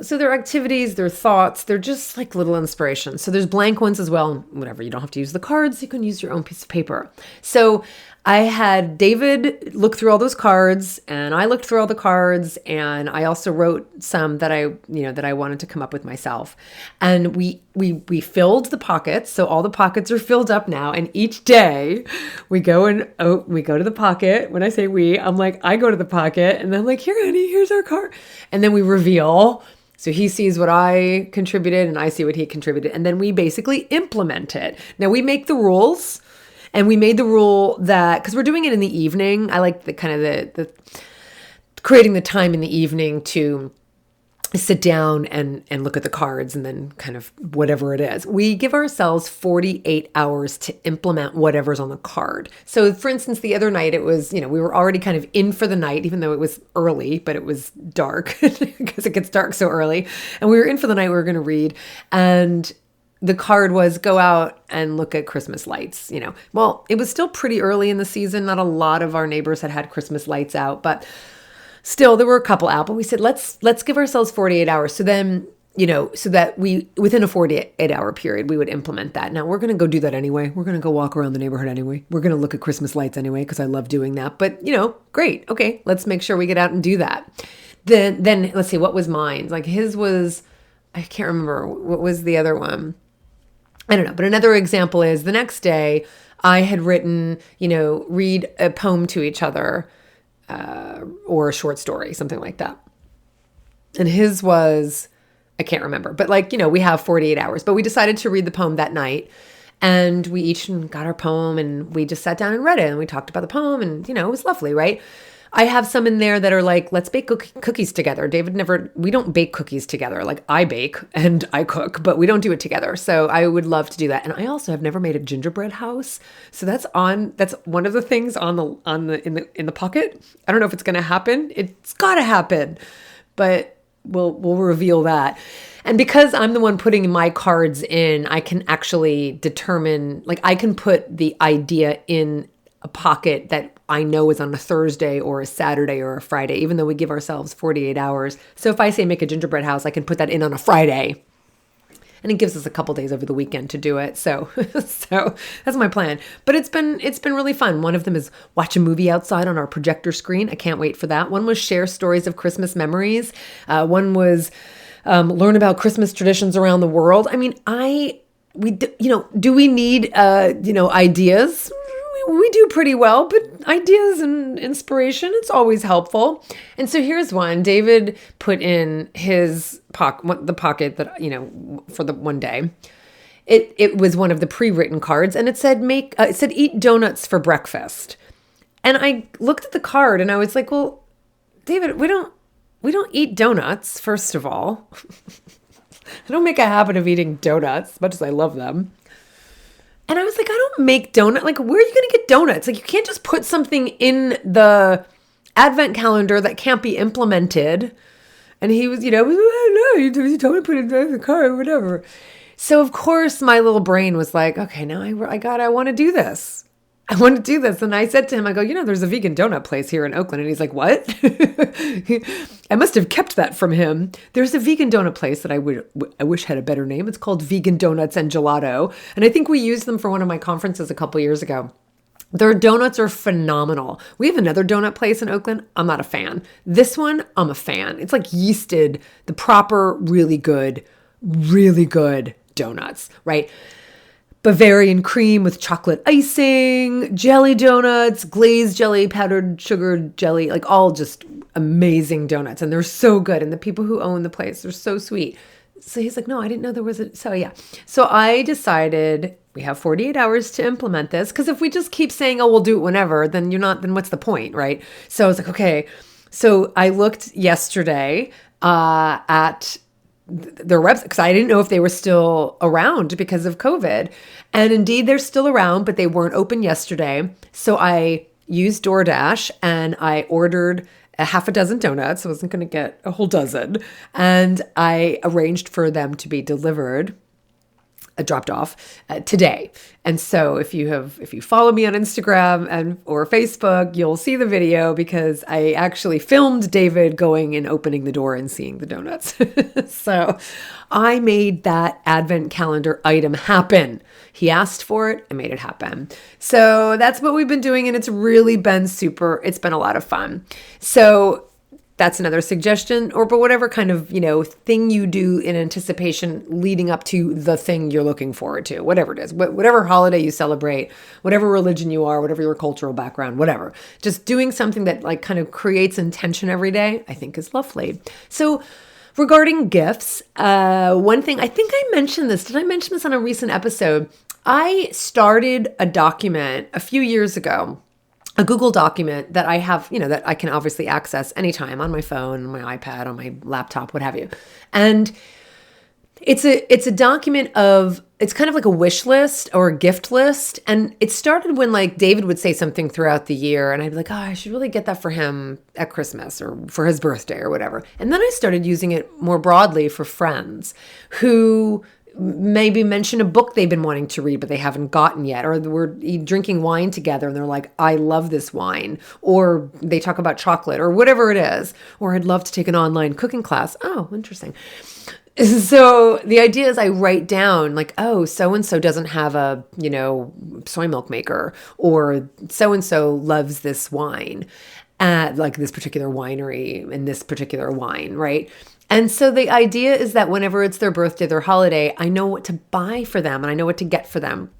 So they're activities, they're thoughts, they're just like little inspirations. So there's blank ones as well. Whatever, you don't have to use the cards, you can use your own piece of paper. So I had David look through all those cards, and I looked through all the cards, and I also wrote some that I wanted to come up with myself. And we filled the pockets, so all the pockets are filled up now. And each day we go to the pocket. When I say we, I'm like, I go to the pocket, and then I'm like, here, honey, here's our card, and then we reveal. So he sees what I contributed, and I see what he contributed, and then we basically implement it. Now we make the rules. And we made the rule that, because we're doing it in the evening, I like the creating the time in the evening to sit down and look at the cards and then kind of whatever it is. We give ourselves 48 hours to implement whatever's on the card. So for instance, the other night it was, we were already kind of in for the night, even though it was early, but it was dark because it gets dark so early. And we were in for the night, we were going to read. And the card was go out and look at Christmas lights, Well, it was still pretty early in the season. Not a lot of our neighbors had Christmas lights out, but still there were a couple out. But we said, let's give ourselves 48 hours. So then, so that we, within a 48-hour period, we would implement that. Now we're going to go do that anyway. We're going to go walk around the neighborhood anyway. We're going to look at Christmas lights anyway, because I love doing that. But, great. Okay, let's make sure we get out and do that. Then let's see, what was mine? Like his was, I can't remember. What was the other one? I don't know. But another example is the next day I had written, read a poem to each other or a short story, something like that. And his was, I can't remember, but we have 48 hours, but we decided to read the poem that night, and we each got our poem and we just sat down and read it, and we talked about the poem, and, it was lovely, right? I have some in there that are like, let's bake cookies together. We don't bake cookies together. Like I bake and I cook, but we don't do it together. So I would love to do that. And I also have never made a gingerbread house. So that's one of the things in the pocket. I don't know if it's going to happen. It's got to happen, but we'll reveal that. And because I'm the one putting my cards in, I can actually determine, I can put the idea in a pocket that I know is on a Thursday or a Saturday or a Friday, even though we give ourselves 48 hours. So if I say make a gingerbread house, I can put that in on a Friday. And it gives us a couple days over the weekend to do it. So that's my plan. But it's been really fun. One of them is watch a movie outside on our projector screen. I can't wait for that. One was share stories of Christmas memories. One was learn about Christmas traditions around the world. I mean, do we need ideas? We do pretty well, but ideas and inspiration, it's always helpful. And so here's one. David put in his the pocket that, for the one day. It was one of the pre-written cards, and it said eat donuts for breakfast. And I looked at the card and I was like, well, David, we don't eat donuts, first of all. I don't make a habit of eating donuts, as much as I love them. And I was like, I don't make donuts. Like, where are you going to get donuts? Like, you can't just put something in the advent calendar that can't be implemented. And he was, no, you told me to put it in the car or whatever. So, of course, my little brain was like, okay, now I want to do this. I want to do this. And I said to him, I go, there's a vegan donut place here in Oakland. And he's like, what? I must have kept that from him. There's a vegan donut place that I wish had a better name. It's called Vegan Donuts and Gelato. And I think we used them for one of my conferences a couple years ago. Their donuts are phenomenal. We have another donut place in Oakland. I'm not a fan. This one, I'm a fan. It's like yeasted, the proper, really good donuts, right? Bavarian cream with chocolate icing, jelly donuts, glazed jelly, powdered sugar jelly, all just amazing donuts. And they're so good. And the people who own the place, they're so sweet. So he's like, no, I didn't know there was so yeah. So I decided we have 48 hours to implement this. Because if we just keep saying, oh, we'll do it whenever, then what's the point, right? So I was like, okay. So I looked yesterday at their website, because I didn't know if they were still around because of COVID. And indeed, they're still around, but they weren't open yesterday. So I used DoorDash and I ordered a half a dozen donuts. I wasn't going to get a whole dozen. And I arranged for them to be delivered dropped off today. And so if you follow me on Instagram or Facebook, you'll see the video because I actually filmed David going and opening the door and seeing the donuts. So I made that advent calendar item happen. He asked for it. I made it happen. So that's what we've been doing. And it's really been it's been a lot of fun. So that's another suggestion, but whatever kind of, thing you do in anticipation leading up to the thing you're looking forward to, whatever it is, whatever holiday you celebrate, whatever religion you are, whatever your cultural background, whatever, just doing something that like kind of creates intention every day, I think is lovely. So regarding gifts, one thing, I think I mentioned this. Did I mention this on a recent episode? I started a document a few years ago, a Google document that I have, that I can obviously access anytime on my phone, on my iPad, on my laptop, what have you. And it's a document it's kind of like a wish list or a gift list. And it started when like David would say something throughout the year and I'd be like, oh, I should really get that for him at Christmas or for his birthday or whatever. And then I started using it more broadly for friends who maybe mention a book they've been wanting to read, but they haven't gotten yet, or we're drinking wine together and they're like, I love this wine, or they talk about chocolate or whatever it is, or I'd love to take an online cooking class. Oh, interesting. So the idea is I write down like, oh, so-and-so doesn't have a, soy milk maker, or so-and-so loves this wine at like this particular winery and this particular wine, right? And so the idea is that whenever it's their birthday, their holiday, I know what to buy for them and I know what to get for them.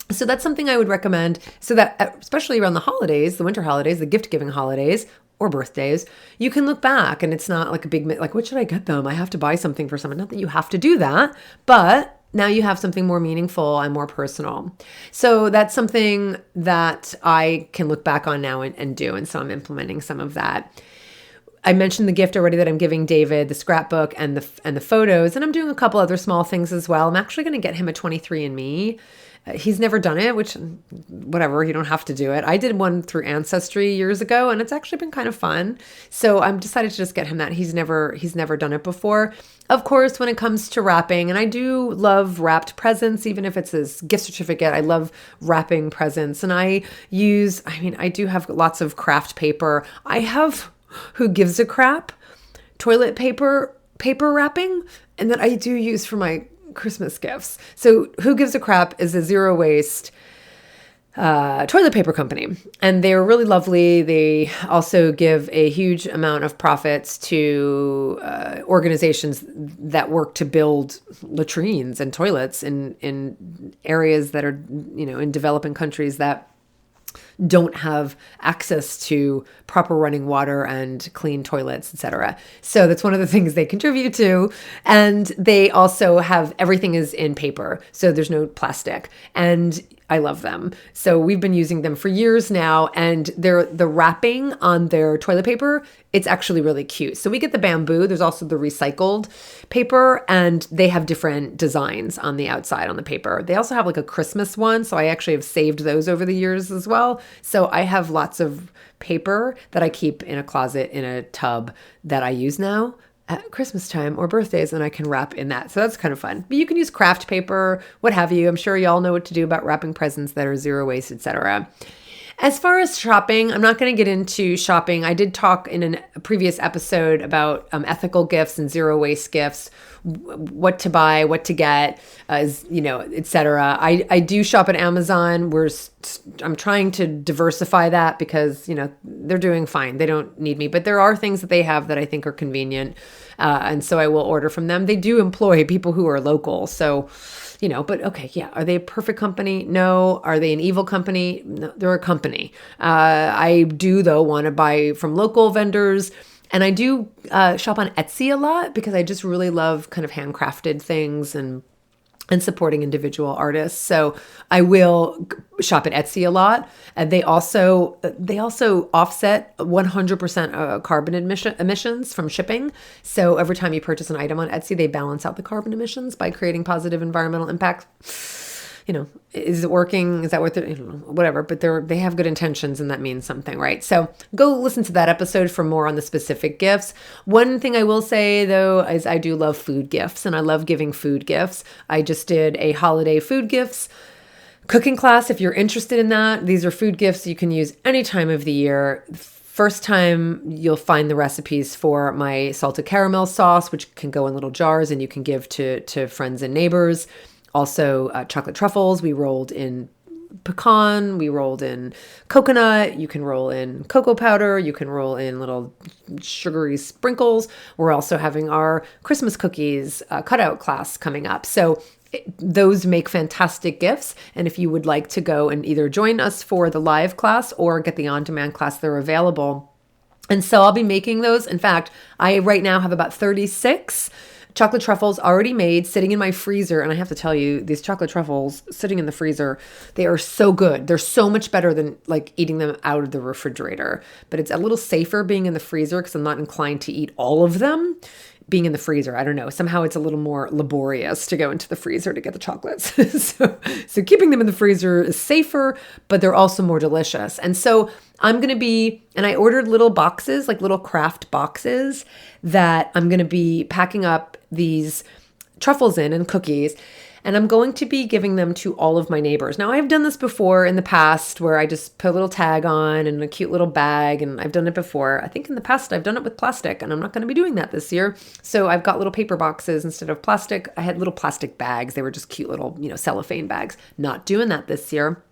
So that's something I would recommend so that especially around the holidays, the winter holidays, the gift giving holidays or birthdays, you can look back and it's not like a big, like, what should I get them? I have to buy something for someone. Not that you have to do that, but now you have something more meaningful and more personal. So that's something that I can look back on now and do. And so I'm implementing some of that. I mentioned the gift already that I'm giving David, the scrapbook and the photos, and I'm doing a couple other small things as well. I'm actually going to get him a 23andMe. He's never done it, which whatever, you don't have to do it. I did one through Ancestry years ago and it's actually been kind of fun. So I'm decided to just get him that. He's never done it before. Of course, when it comes to wrapping, and I do love wrapped presents, even if it's this gift certificate, I love wrapping presents. And I do have lots of craft paper. I have Who Gives a Crap toilet paper wrapping, and that I do use for my Christmas gifts. So Who Gives a Crap is a zero waste toilet paper company, and they're really lovely. They also give a huge amount of profits to organizations that work to build latrines and toilets in areas that are, in developing countries that don't have access to proper running water and clean toilets, etc. So that's one of the things they contribute to. And they also have, everything is in paper, so there's no plastic. And I love them. So we've been using them for years now, and the wrapping on their toilet paper, it's actually really cute. So we get the bamboo. There's also the recycled paper, and they have different designs on the outside on the paper. They also have like a Christmas one, so I actually have saved those over the years as well. So I have lots of paper that I keep in a closet in a tub that I use now at Christmas time or birthdays, and I can wrap in that. So that's kind of fun. But you can use craft paper, what have you. I'm sure y'all know what to do about wrapping presents that are zero waste, etc. As far as shopping, I'm not going to get into shopping. I did talk in a previous episode about ethical gifts and zero waste gifts, what to buy, what to get, etc. I do shop at Amazon. I'm trying to diversify that because, they're doing fine. They don't need me, but there are things that they have that I think are convenient. And so I will order from them. They do employ people who are local. So, but okay, yeah. Are they a perfect company? No. Are they an evil company? No, they're a company. I do, though, want to buy from local vendors. And I do shop on Etsy a lot because I just really love kind of handcrafted things and supporting individual artists. So I will shop at Etsy a lot. And they also offset 100% carbon emissions from shipping. So every time you purchase an item on Etsy, they balance out the carbon emissions by creating positive environmental impact. is it working? Is that what they're, whatever, but they have good intentions and that means something, right? So go listen to that episode for more on the specific gifts. One thing I will say though, is I do love food gifts and I love giving food gifts. I just did a holiday food gifts cooking class. If you're interested in that, these are food gifts you can use any time of the year. First time you'll find the recipes for my salted caramel sauce, which can go in little jars and you can give to friends and neighbors. Also, chocolate truffles. We rolled in pecan. We rolled in coconut. You can roll in cocoa powder. You can roll in little sugary sprinkles. We're also having our Christmas cookies cutout class coming up. So those make fantastic gifts. And if you would like to go and either join us for the live class or get the on-demand class, they're available. And so I'll be making those. In fact, I right now have about 36 chocolate truffles already made sitting in my freezer. And I have to tell you, these chocolate truffles sitting in the freezer, they are so good. They're so much better than like eating them out of the refrigerator. But it's a little safer being in the freezer because I'm not inclined to eat all of them being in the freezer. I don't know. Somehow it's a little more laborious to go into the freezer to get the chocolates. So keeping them in the freezer is safer, but they're also more delicious. And so and I ordered little boxes, like little craft boxes that I'm going to be packing up these truffles in and cookies. And I'm going to be giving them to all of my neighbors. Now, I've done this before in the past where I just put a little tag on and a cute little bag. And I've done it before. I think in the past, I've done it with plastic and I'm not going to be doing that this year. So I've got little paper boxes instead of plastic. I had little plastic bags. They were just cute little, cellophane bags. Not doing that this year.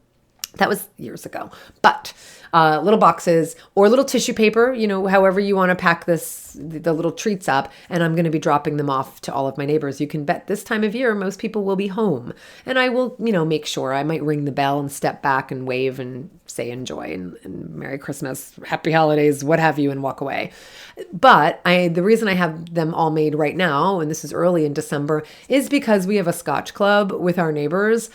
That was years ago. But little boxes or little tissue paper, however you want to pack the little treats up. And I'm going to be dropping them off to all of my neighbors. You can bet this time of year, most people will be home. And I will, make sure I might ring the bell and step back and wave and say enjoy and Merry Christmas, Happy Holidays, what have you, and walk away. But the reason I have them all made right now, and this is early in December, is because we have a Scotch club with our neighbors.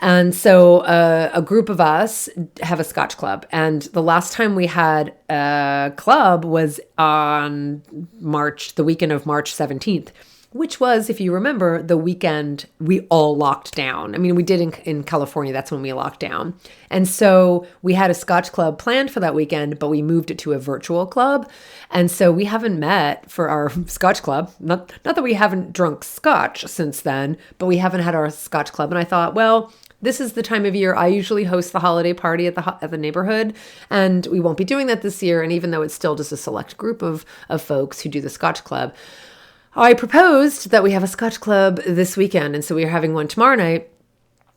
And so a group of us have a Scotch club. And the last time we had a club was on the weekend of March 17th, which was, if you remember, the weekend we all locked down. I mean, we did in California, that's when we locked down. And so we had a Scotch club planned for that weekend, but we moved it to a virtual club. And so we haven't met for our Scotch club. Not that we haven't drunk Scotch since then, but we haven't had our Scotch club. And I thought, well, this is the time of year I usually host the holiday party at the neighborhood, and we won't be doing that this year. And even though it's still just a select group of folks who do the Scotch club, I proposed that we have a Scotch club this weekend. And so we are having one tomorrow night.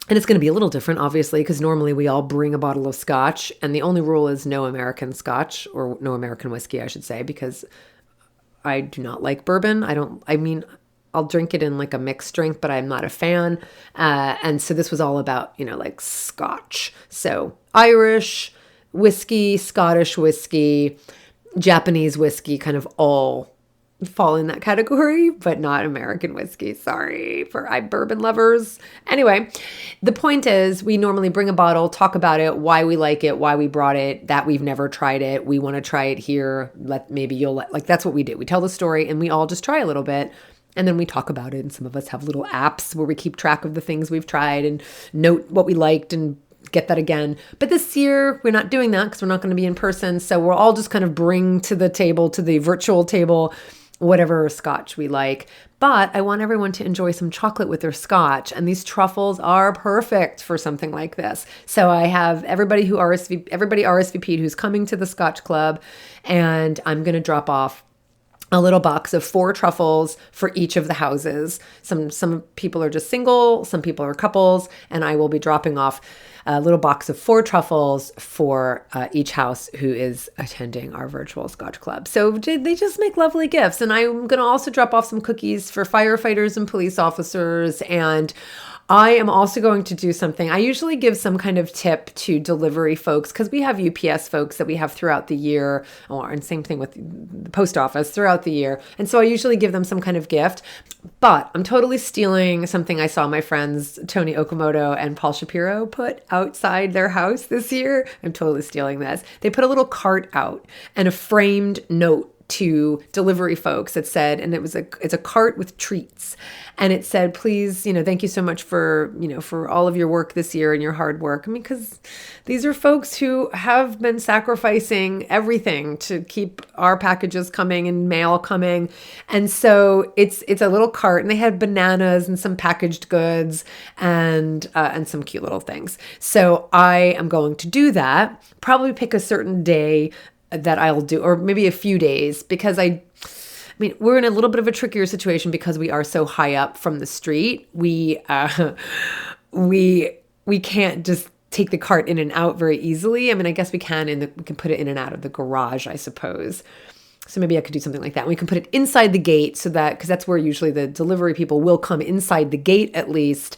And it's going to be a little different, obviously, because normally we all bring a bottle of Scotch. And the only rule is no American Scotch, or no American whiskey, I should say, because I do not like bourbon. I'll drink it in like a mixed drink, but I'm not a fan. And so this was all about, like Scotch. So Irish whiskey, Scottish whiskey, Japanese whiskey, kind of all fall in that category, but not American whiskey. Sorry for bourbon lovers. Anyway, the point is we normally bring a bottle, talk about it, why we like it, why we brought it, that we've never tried it. We want to try it here. That's what we do. We tell the story and we all just try a little bit. And then we talk about it. And some of us have little apps where we keep track of the things we've tried and note what we liked and get that again. But this year, we're not doing that because we're not going to be in person. So we'll all just kind of bring to the virtual table, whatever Scotch we like. But I want everyone to enjoy some chocolate with their Scotch. And these truffles are perfect for something like this. So I have everybody RSVP'd who's coming to the Scotch Club. And I'm going to drop off a little box of 4 truffles for each of the houses. Some people are just single, some people are couples, and I will be dropping off a little box of 4 truffles for each house who is attending our virtual Scotch Club. So they just make lovely gifts. And I'm going to also drop off some cookies for firefighters and police officers. And I am also going to do something. I usually give some kind of tip to delivery folks because we have UPS folks that we have throughout the year, and same thing with the post office throughout the year. And so I usually give them some kind of gift, but I'm totally stealing something I saw my friends Tony Okamoto and Paul Shapiro put outside their house this year. I'm totally stealing this. They put a little cart out and a framed note to delivery folks that said, and it's a cart with treats, and it said, please, thank you so much for, for all of your work this year and your hard work. I mean, because these are folks who have been sacrificing everything to keep our packages coming and mail coming. And so it's a little cart, and they had bananas and some packaged goods and some cute little things. So I am going to do that, probably pick a certain day that I'll do, or maybe a few days, because I mean, we're in a little bit of a trickier situation because we are so high up from the street. We can't just take the cart in and out very easily. I mean, I guess we can put it in and out of the garage, I suppose. So maybe I could do something like that. We can put it inside the gate because that's where usually the delivery people will come inside the gate at least.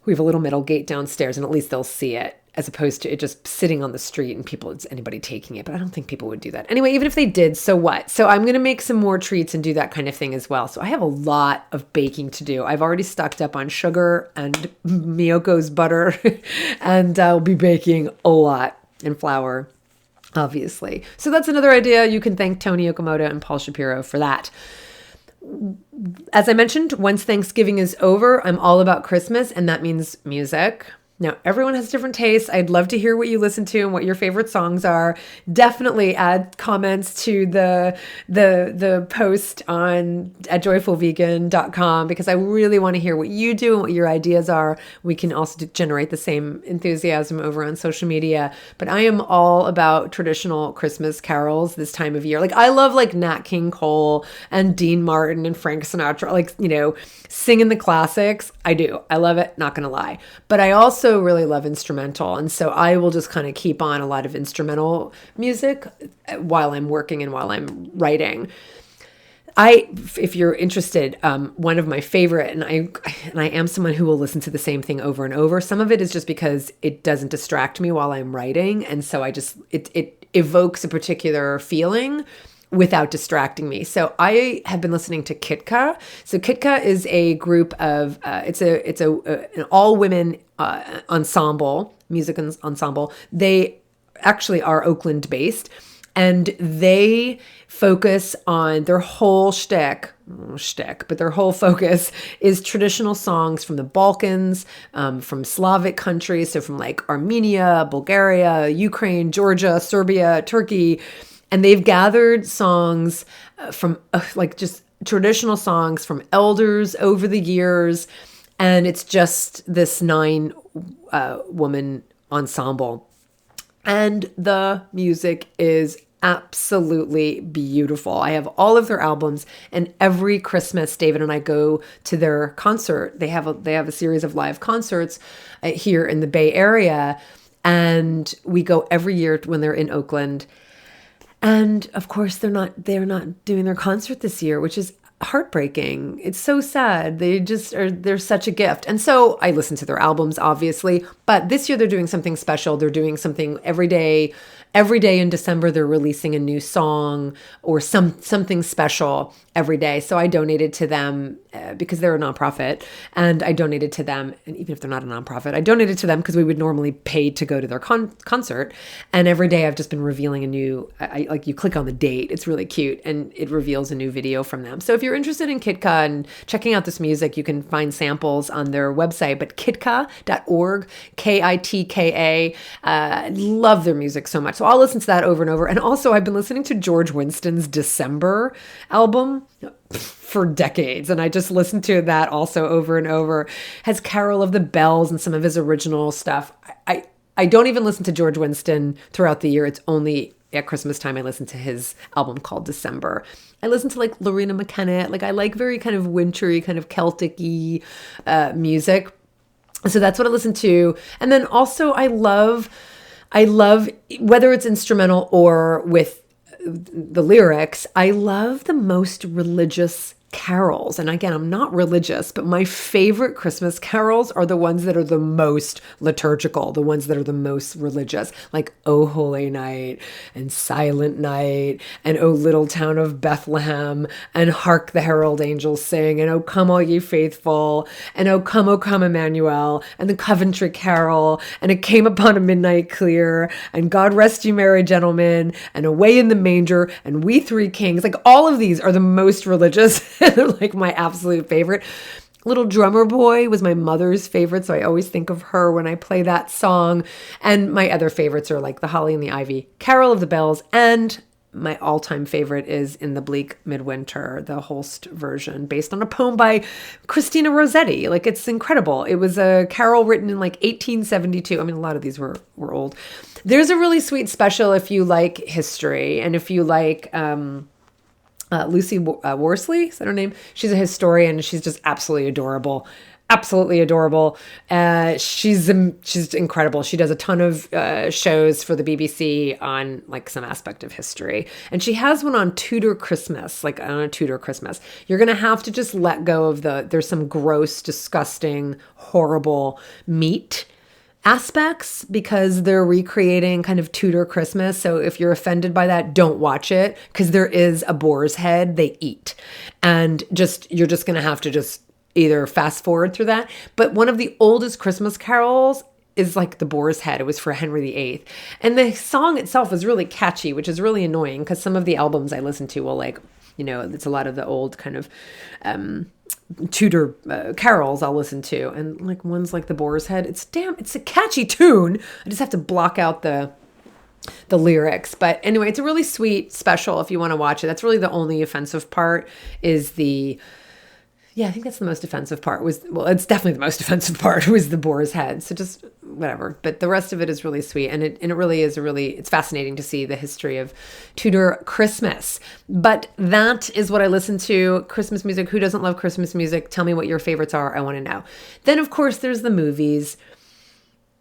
We have a little metal gate downstairs, and at least they'll see it, as opposed to it just sitting on the street and anybody taking it. But I don't think people would do that. Anyway, even if they did, so what? So I'm going to make some more treats and do that kind of thing as well. So I have a lot of baking to do. I've already stocked up on sugar and Miyoko's butter, and I'll be baking a lot, and flour, obviously. So that's another idea. You can thank Tony Okamoto and Paul Shapiro for that. As I mentioned, once Thanksgiving is over, I'm all about Christmas, and that means music. Now, everyone has different tastes. I'd love to hear what you listen to and what your favorite songs are. Definitely add comments to the post at joyfulvegan.com, because I really want to hear what you do and what your ideas are. We can also generate the same enthusiasm over on social media. But I am all about traditional Christmas carols this time of year. Like, I love Nat King Cole and Dean Martin and Frank Sinatra, singing the classics. I do. I love it, not going to lie. But I also really love instrumental. And so I will just kind of keep on a lot of instrumental music while I'm working and while I'm writing. If you're interested, one of my favorite, and I am someone who will listen to the same thing over and over. Some of it is just because it doesn't distract me while I'm writing. And so it evokes a particular feeling without distracting me. So I have been listening to Kitka. So Kitka is a group of, it's an all women music ensemble. They actually are Oakland based, and they focus on their whole but their whole focus is traditional songs from the Balkans, from Slavic countries. So from Armenia, Bulgaria, Ukraine, Georgia, Serbia, Turkey. And they've gathered songs from just traditional songs from elders over the years. And it's just this 9-woman ensemble. And the music is absolutely beautiful. I have all of their albums, and every Christmas, David and I go to their concert. They have a series of live concerts here in the Bay Area. And we go every year when they're in Oakland. And of course, they're not doing their concert this year, which is heartbreaking. It's so sad. They're such a gift. And so I listen to their albums, obviously, but this year they're doing something special. They're doing something every day. Every day in December, they're releasing a new song or something special every day. So I donated to them because they're a nonprofit, and I donated to them. And even if they're not a nonprofit, I donated to them because we would normally pay to go to their concert. And every day I've just been revealing a new, you click on the date. It's really cute, and it reveals a new video from them. So if you're interested in Kitka and checking out this music, you can find samples on their website, but kitka.org, Kitka. Love their music so much. So I'll listen to that over and over. And also I've been listening to George Winston's December album for decades. And I just listened to that also over and over. Has Carol of the Bells and some of his original stuff. I don't even listen to George Winston throughout the year. It's only at Christmas time I listen to his album called December. I listen to Lorena McKenna. I like very kind of wintry, kind of Celtic-y music. So that's what I listen to. And then also I love whether it's instrumental or with the lyrics, I love the most religious carols, and again, I'm not religious, but my favorite Christmas carols are the ones that are the most liturgical, the ones that are the most religious, like O Holy Night and Silent Night and O Little Town of Bethlehem and Hark the Herald Angels Sing and O Come All Ye Faithful and O Come Emmanuel and the Coventry Carol and It Came Upon a Midnight Clear and God Rest You Merry Gentlemen and Away in the Manger and We Three Kings. Like all of these are the most religious. They're like my absolute favorite. Little Drummer Boy was my mother's favorite, so I always think of her when I play that song. And my other favorites are like The Holly and the Ivy, Carol of the Bells, and my all-time favorite is In the Bleak Midwinter, the Holst version, based on a poem by Christina Rossetti. Like, it's incredible. It was a carol written in like 1872. I mean, a lot of these were old. There's a really sweet special if you like history and if you like Lucy Worsley, is that her name? She's a historian. She's just absolutely adorable. Absolutely adorable. She's incredible. She does a ton of shows for the BBC on like some aspect of history. And she has one on Tudor Christmas, like on a Tudor Christmas. You're going to have to just let go of there's some gross, disgusting, horrible meat aspects because they're recreating kind of Tudor Christmas. So if you're offended by that, don't watch it because there is a boar's head they eat. And you're just going to have to just either fast forward through that. But one of the oldest Christmas carols is like the Boar's Head. It was for Henry VIII. And the song itself is really catchy, which is really annoying because some of the albums I listen to will like, it's a lot of the old kind of Tudor carols I'll listen to. And like ones like the Boar's Head, it's a catchy tune. I just have to block out the lyrics. But anyway, it's a really sweet special if you want to watch it. That's really the only offensive part is I think that's the most offensive part it's definitely the most offensive part was the boar's head. So just whatever. But the rest of it is really sweet. And it really is it's fascinating to see the history of Tudor Christmas. But that is what I listen to. Christmas music. Who doesn't love Christmas music? Tell me what your favorites are. I want to know. Then of course there's the movies.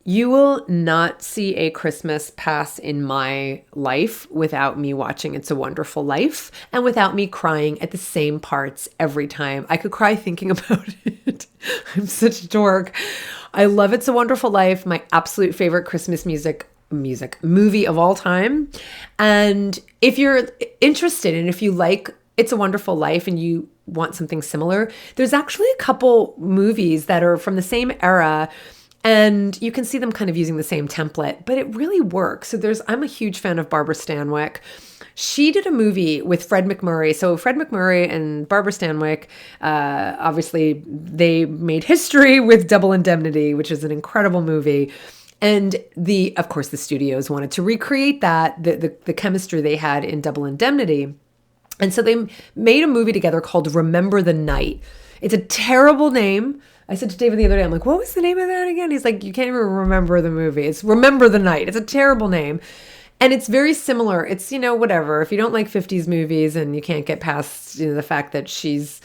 You will not see a Christmas pass in my life without me watching It's a Wonderful Life and without me crying at the same parts every time. I could cry thinking about it. I'm such a dork. I love It's a Wonderful Life, my absolute favorite Christmas movie of all time. And if you're interested and if you like It's a Wonderful Life and you want something similar, there's actually a couple movies that are from the same era. And you can see them kind of using the same template, but it really works. So I'm a huge fan of Barbara Stanwyck. She did a movie with Fred MacMurray. So Fred MacMurray and Barbara Stanwyck, obviously they made history with Double Indemnity, which is an incredible movie. And of course, the studios wanted to recreate that, the chemistry they had in Double Indemnity. And so they made a movie together called Remember the Night. It's a terrible name. I said to David the other day, I'm like, what was the name of that again? He's like, you can't even remember the movie. It's Remember the Night. It's a terrible name. And it's very similar. It's, whatever. If you don't like 50s movies and you can't get past, the fact that she's,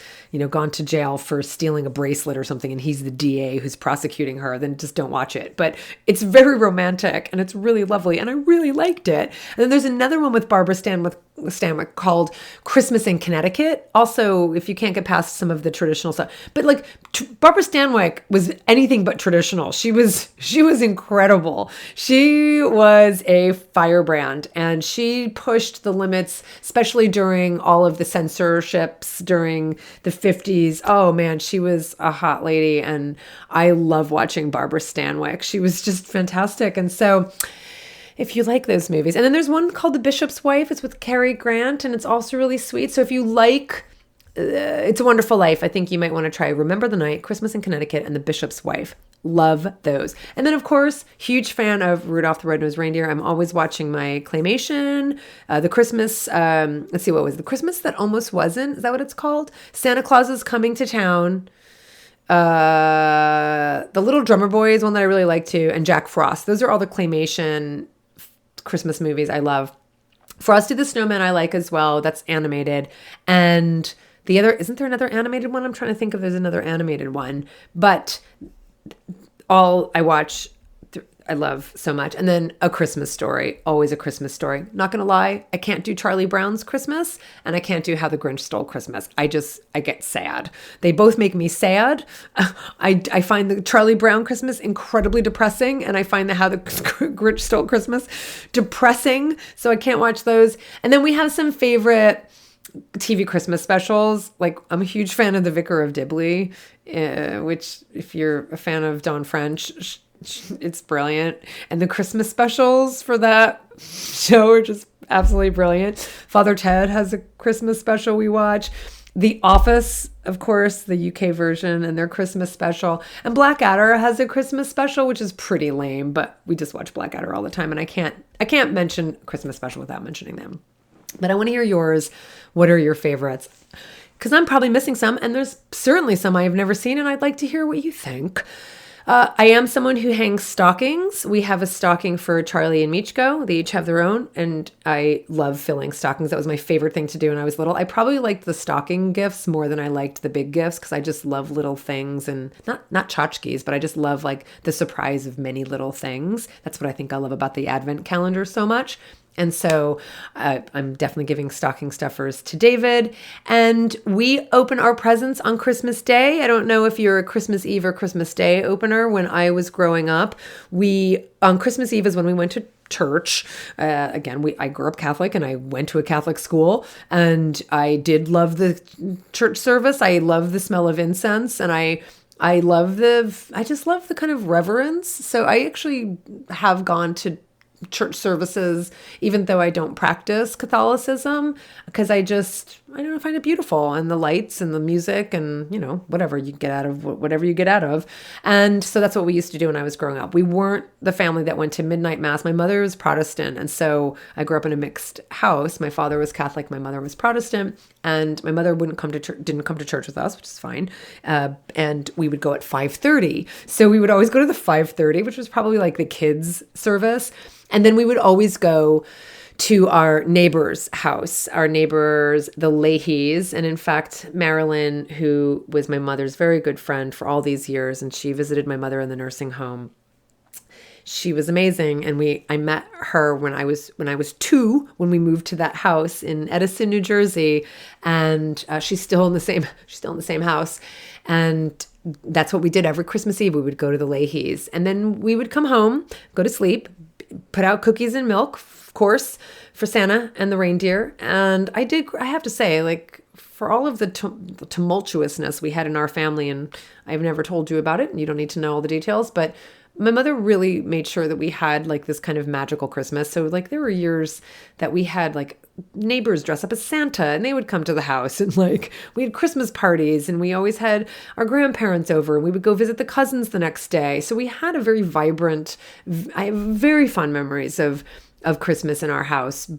gone to jail for stealing a bracelet or something and he's the DA who's prosecuting her, then just don't watch it. But it's very romantic and it's really lovely and I really liked it. And then there's another one with Barbara Stanwyck called Christmas in Connecticut. Also, if you can't get past some of the traditional stuff. But like Barbara Stanwyck was anything but traditional. She was incredible. She was a firebrand and she pushed the limits, especially during all of the censorships during the 50s. Oh man, she was a hot lady and I love watching Barbara Stanwyck. She was just fantastic. And so if you like those movies, and then there's one called The Bishop's Wife. It's with Cary Grant and it's also really sweet. So if you like It's a Wonderful Life, I think you might want to try Remember the Night, Christmas in Connecticut, and The Bishop's Wife. Love those. And then, of course, huge fan of Rudolph the Red-Nosed Reindeer. I'm always watching my claymation, the Christmas, let's see, what was it? The Christmas That Almost Wasn't? Is that what it's called? Santa Claus is Coming to Town. The Little Drummer Boy is one that I really like too. And Jack Frost. Those are all the claymation Christmas movies I love. Frosty the Snowman I like as well. That's animated. And the other, isn't there another animated one? I'm trying to think if there's another animated one. But all I watch, I love so much. And then A Christmas Story, always A Christmas Story. Not going to lie, I can't do Charlie Brown's Christmas, and I can't do How the Grinch Stole Christmas. I get sad. They both make me sad. I find the Charlie Brown Christmas incredibly depressing, and I find the How the Grinch Stole Christmas depressing, so I can't watch those. And then we have some favorite TV Christmas specials. Like, I'm a huge fan of The Vicar of Dibley, which, if you're a fan of Dawn French, it's brilliant. And the Christmas specials for that show are just absolutely brilliant. Father Ted has a Christmas special we watch. The Office, of course, the UK version, and their Christmas special. And Blackadder has a Christmas special, which is pretty lame, but we just watch Blackadder all the time, and I can't mention Christmas special without mentioning them. But I want to hear yours. What are your favorites? Because I'm probably missing some, and there's certainly some I have never seen, and I'd like to hear what you think. I am someone who hangs stockings. We have a stocking for Charlie and Michko. They each have their own, and I love filling stockings. That was my favorite thing to do when I was little. I probably liked the stocking gifts more than I liked the big gifts, because I just love little things, and not tchotchkes, but I just love like the surprise of many little things. That's what I think I love about the Advent calendar so much. And so I'm definitely giving stocking stuffers to David. And we open our presents on Christmas Day. I don't know if you're a Christmas Eve or Christmas Day opener. When I was growing up, on Christmas Eve is when we went to church. I grew up Catholic, and I went to a Catholic school, and I did love the church service. I love the smell of incense, and I just love the kind of reverence. So I actually have gone to church services, even though I don't practice Catholicism, because I don't know, find it beautiful, and the lights and the music and, whatever you get out of. And so that's what we used to do when I was growing up. We weren't the family that went to midnight mass. My mother was Protestant, and so I grew up in a mixed house. My father was Catholic, my mother was Protestant, and my mother didn't come to church with us, which is fine. And we would go at 5:30. So we would always go to the 5:30, which was probably like the kids' service. And then we would always go to our neighbor's house, our neighbors, the Leahys. And in fact, Marilyn, who was my mother's very good friend for all these years, and she visited my mother in the nursing home. She was amazing. And I met her when I was 2, when we moved to that house in Edison, New Jersey. And she's still in the same house. And that's what we did every Christmas Eve. We would go to the Leahys, and then we would come home, go to sleep, put out cookies and milk, of course, for Santa and the reindeer. And I have to say, like, for all of the tumultuousness we had in our family, and I've never told you about it, and you don't need to know all the details, but my mother really made sure that we had like this kind of magical Christmas. So like there were years that we had like neighbors dress up as Santa, and they would come to the house, and like we had Christmas parties, and we always had our grandparents over, and we would go visit the cousins the next day. So we had a very vibrant, I have very fond memories of Christmas in our house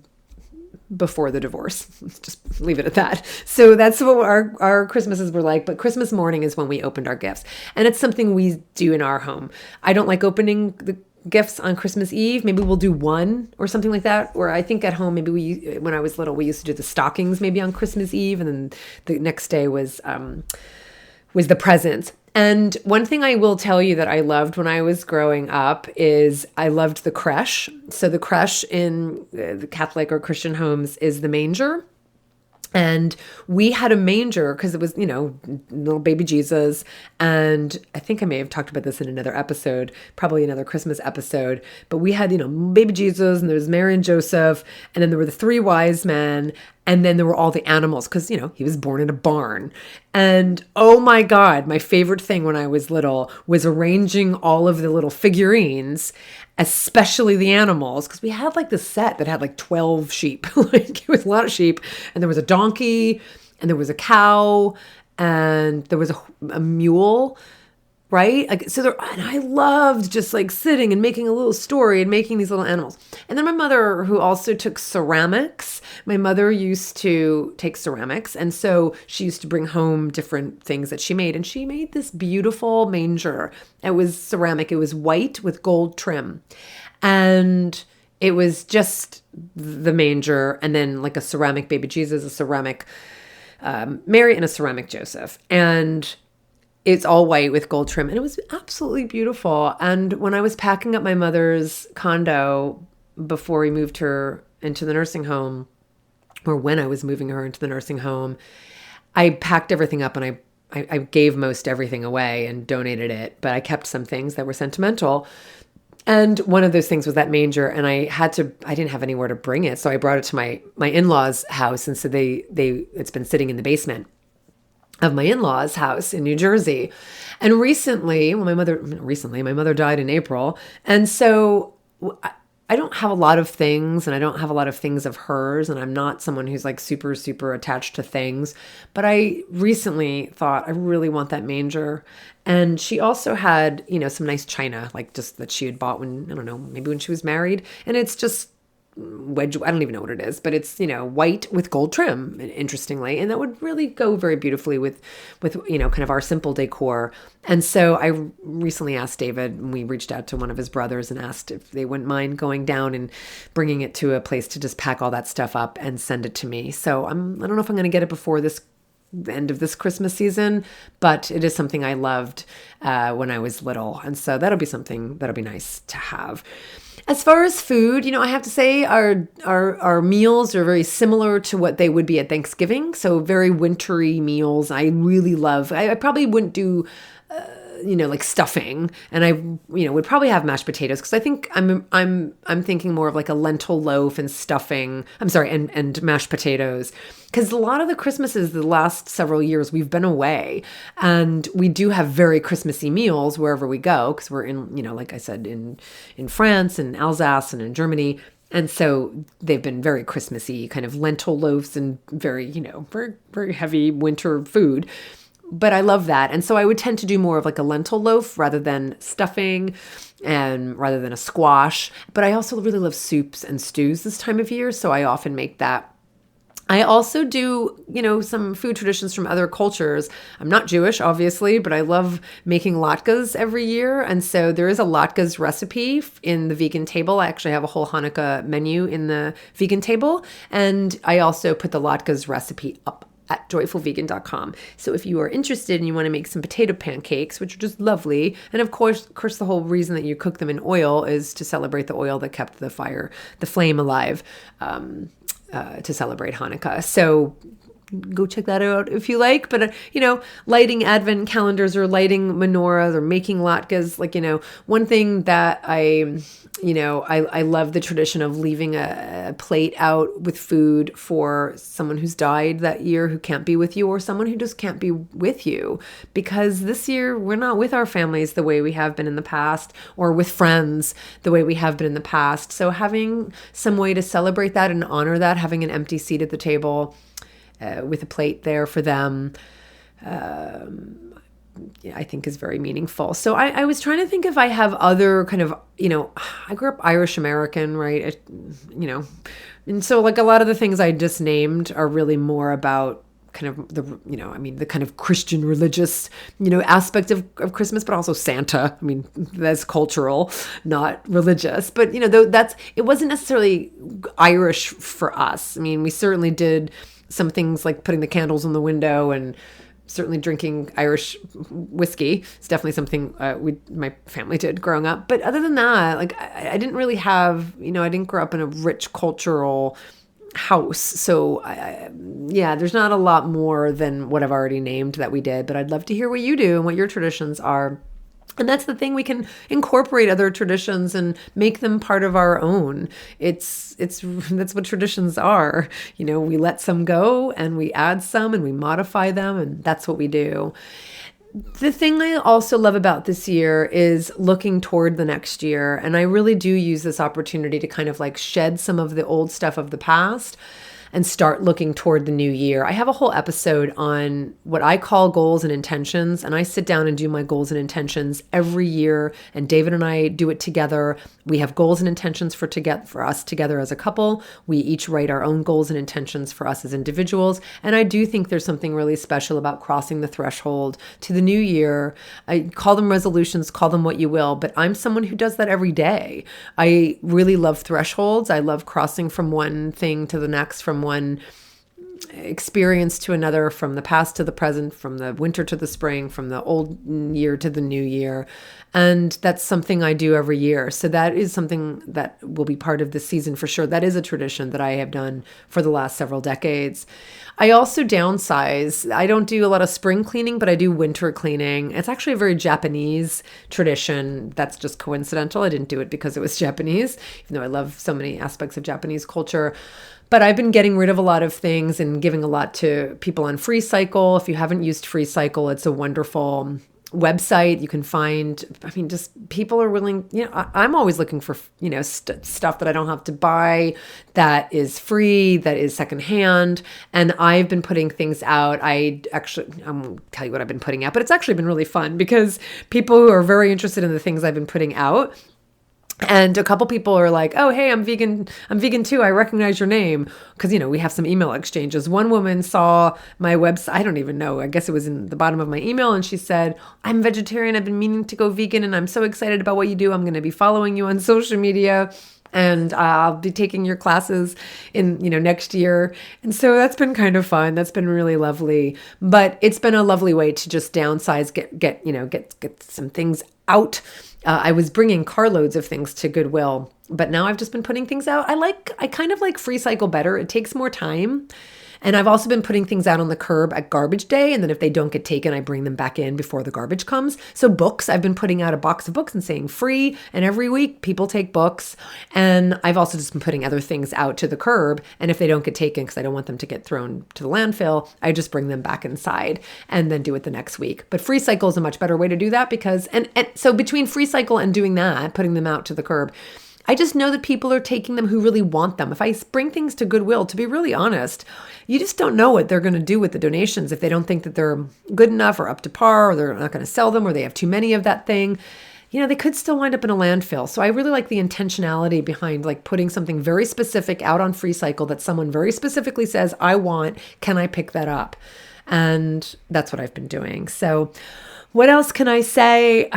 before the divorce. Let's just leave it at that. So that's what our Christmases were like. But Christmas morning is when we opened our gifts. And it's something we do in our home. I don't like opening the gifts on Christmas Eve. Maybe we'll do one or something like that. Or I think at home, maybe when I was little, we used to do the stockings maybe on Christmas Eve. And then the next day was the presents. And one thing I will tell you that I loved when I was growing up is I loved the creche. So the creche in the Catholic or Christian homes is the manger. And we had a manger because it was, little baby Jesus. And I think I may have talked about this in another episode, probably another Christmas episode. But we had, baby Jesus, and there was Mary and Joseph. And then there were the 3 wise men. And then there were all the animals because, he was born in a barn. And oh my God, my favorite thing when I was little was arranging all of the little figurines, especially the animals, because we had like this set that had like 12 sheep. Like it was a lot of sheep. And there was a donkey, and there was a cow, and there was a mule. Right? Like, and I loved just like sitting and making a little story and making these little animals. And then my mother, who also took ceramics, my mother used to take ceramics. And so she used to bring home different things that she made. And she made this beautiful manger. It was ceramic. It was white with gold trim. And it was just the manger, and then like a ceramic baby Jesus, a ceramic Mary, and a ceramic Joseph. And it's all white with gold trim, and it was absolutely beautiful. And when I was packing up my mother's condo before we moved her into the nursing home, or when I was moving her into the nursing home, I packed everything up and I gave most everything away and donated it, but I kept some things that were sentimental. And one of those things was that manger, and I didn't have anywhere to bring it. So I brought it to my in-laws' house. And so it's been sitting in the basement of my in-laws' house in New Jersey. And recently, my mother died in April. And so I don't have a lot of things, and I don't have a lot of things of hers, and I'm not someone who's like super, super attached to things. But I recently thought, I really want that manger. And she also had, some nice china, like just that she had bought when, I don't know, maybe when she was married. And it's just wedge, I don't even know what it is, but it's, white with gold trim, interestingly. And that would really go very beautifully with, kind of our simple decor. And so I recently asked David, and we reached out to one of his brothers and asked if they wouldn't mind going down and bringing it to a place to just pack all that stuff up and send it to me. So I don't know if I'm going to get it before the end of this Christmas season, but it is something I loved when I was little. And so that'll be something that'll be nice to have. As far as food, I have to say our meals are very similar to what they would be at Thanksgiving. So very wintry meals. I really love, I probably wouldn't do, like stuffing, and I, would probably have mashed potatoes, because I think I'm thinking more of like a lentil loaf and stuffing. I'm sorry, and mashed potatoes, because a lot of the Christmases the last several years we've been away, and we do have very Christmassy meals wherever we go, because we're in, like I said, in France and Alsace and in Germany. And so they've been very Christmassy, kind of lentil loaves and very, very, very heavy winter food. But I love that. And so I would tend to do more of like a lentil loaf rather than stuffing and rather than a squash. But I also really love soups and stews this time of year, so I often make that. I also do, some food traditions from other cultures. I'm not Jewish, obviously, but I love making latkes every year. And so there is a latkes recipe in the vegan table. I actually have a whole Hanukkah menu in the vegan table. And I also put the latkes recipe up at joyfulvegan.com. So if you are interested and you want to make some potato pancakes, which are just lovely, and of course, the whole reason that you cook them in oil is to celebrate the oil that kept the flame alive, to celebrate Hanukkah. So go check that out if you like. But, lighting advent calendars or lighting menorahs or making latkes, one thing that I love the tradition of leaving a plate out with food for someone who's died that year who can't be with you, or someone who just can't be with you, because this year we're not with our families the way we have been in the past, or with friends the way we have been in the past. So having some way to celebrate that and honor that, having an empty seat at the table, with a plate there for them, I think is very meaningful. So I was trying to think if I have other kind of, I grew up Irish American, right? And so like a lot of the things I just named are really more about kind of the kind of Christian religious, aspect of Christmas, but also Santa. I mean, that's cultural, not religious. But, it wasn't necessarily Irish for us. I mean, we certainly did some things like putting the candles in the window, and certainly drinking Irish whiskey. It's definitely something my family did growing up. But other than that, like I didn't really have, I didn't grow up in a rich cultural house. So there's not a lot more than what I've already named that we did. But I'd love to hear what you do and what your traditions are. And that's the thing, we can incorporate other traditions and make them part of our own. That's what traditions are. We let some go and we add some and we modify them, and that's what we do. The thing I also love about this year is looking toward the next year. And I really do use this opportunity to kind of like shed some of the old stuff of the past and start looking toward the new year. I have a whole episode on what I call goals and intentions, and I sit down and do my goals and intentions every year, and David and I do it together. We have goals and intentions for us together as a couple. We each write our own goals and intentions for us as individuals, and I do think there's something really special about crossing the threshold to the new year. I call them resolutions, call them what you will, but I'm someone who does that every day. I really love thresholds. I love crossing from one thing to the next, from one experience to another, from the past to the present, from the winter to the spring, from the old year to the new year. And that's something I do every year. So that is something that will be part of this season for sure. That is a tradition that I have done for the last several decades. I also downsize. I don't do a lot of spring cleaning, but I do winter cleaning. It's actually a very Japanese tradition. That's just coincidental. I didn't do it because it was Japanese, even though I love so many aspects of Japanese culture. But I've been getting rid of a lot of things and giving a lot to people on Freecycle. If you haven't used Freecycle, it's a wonderful website. You can find, just people are willing, I'm always looking for, stuff that I don't have to buy, that is free, that is secondhand. And I've been putting things out. I'm going to tell you what I've been putting out, but it's actually been really fun because people who are very interested in the things I've been putting out. And a couple people are like, oh, hey, I'm vegan too. I recognize your name. Because, we have some email exchanges. One woman saw my website. I don't even know. I guess it was in the bottom of my email. And she said, I'm vegetarian. I've been meaning to go vegan. And I'm so excited about what you do. I'm going to be following you on social media. And I'll be taking your classes in, next year. And so that's been kind of fun. That's been really lovely. But it's been a lovely way to just downsize, get some things out. I was bringing carloads of things to Goodwill, but now I've just been putting things out. I kind of like Freecycle better. It takes more time. And I've also been putting things out on the curb at garbage day. And then if they don't get taken, I bring them back in before the garbage comes. So books, I've been putting out a box of books and saying free. And every week people take books. And I've also just been putting other things out to the curb. And if they don't get taken, because I don't want them to get thrown to the landfill, I just bring them back inside and then do it the next week. But Freecycle is a much better way to do that because, and so between Freecycle and doing that, putting them out to the curb, I just know that people are taking them who really want them. If I bring things to Goodwill, to be really honest, you just don't know what they're going to do with the donations if they don't think that they're good enough or up to par, or they're not going to sell them, or they have too many of that thing. They could still wind up in a landfill. So I really like the intentionality behind putting something very specific out on Freecycle that someone very specifically says, I want, can I pick that up? And that's what I've been doing. So what else can I say?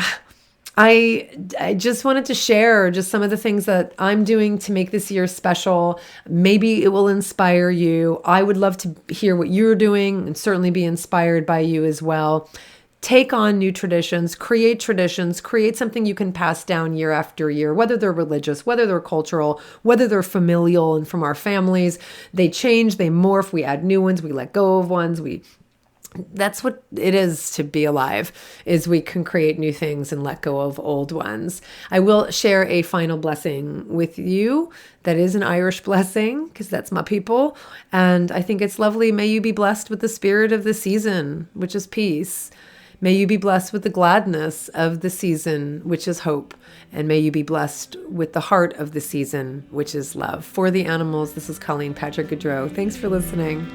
I just wanted to share just some of the things that I'm doing to make this year special. Maybe it will inspire you. I would love to hear what you're doing and certainly be inspired by you as well. Take on new traditions, create something you can pass down year after year, whether they're religious, whether they're cultural, whether they're familial and from our families. They change, they morph, we add new ones, we let go of ones, that's what it is to be alive, is we can create new things and let go of old ones. I will share a final blessing with you that is an Irish blessing, because that's my people. And I think it's lovely. May you be blessed with the spirit of the season, which is peace. May you be blessed with the gladness of the season, which is hope. And may you be blessed with the heart of the season, which is love. For the animals, this is Colleen Patrick-Goudreau. Thanks for listening.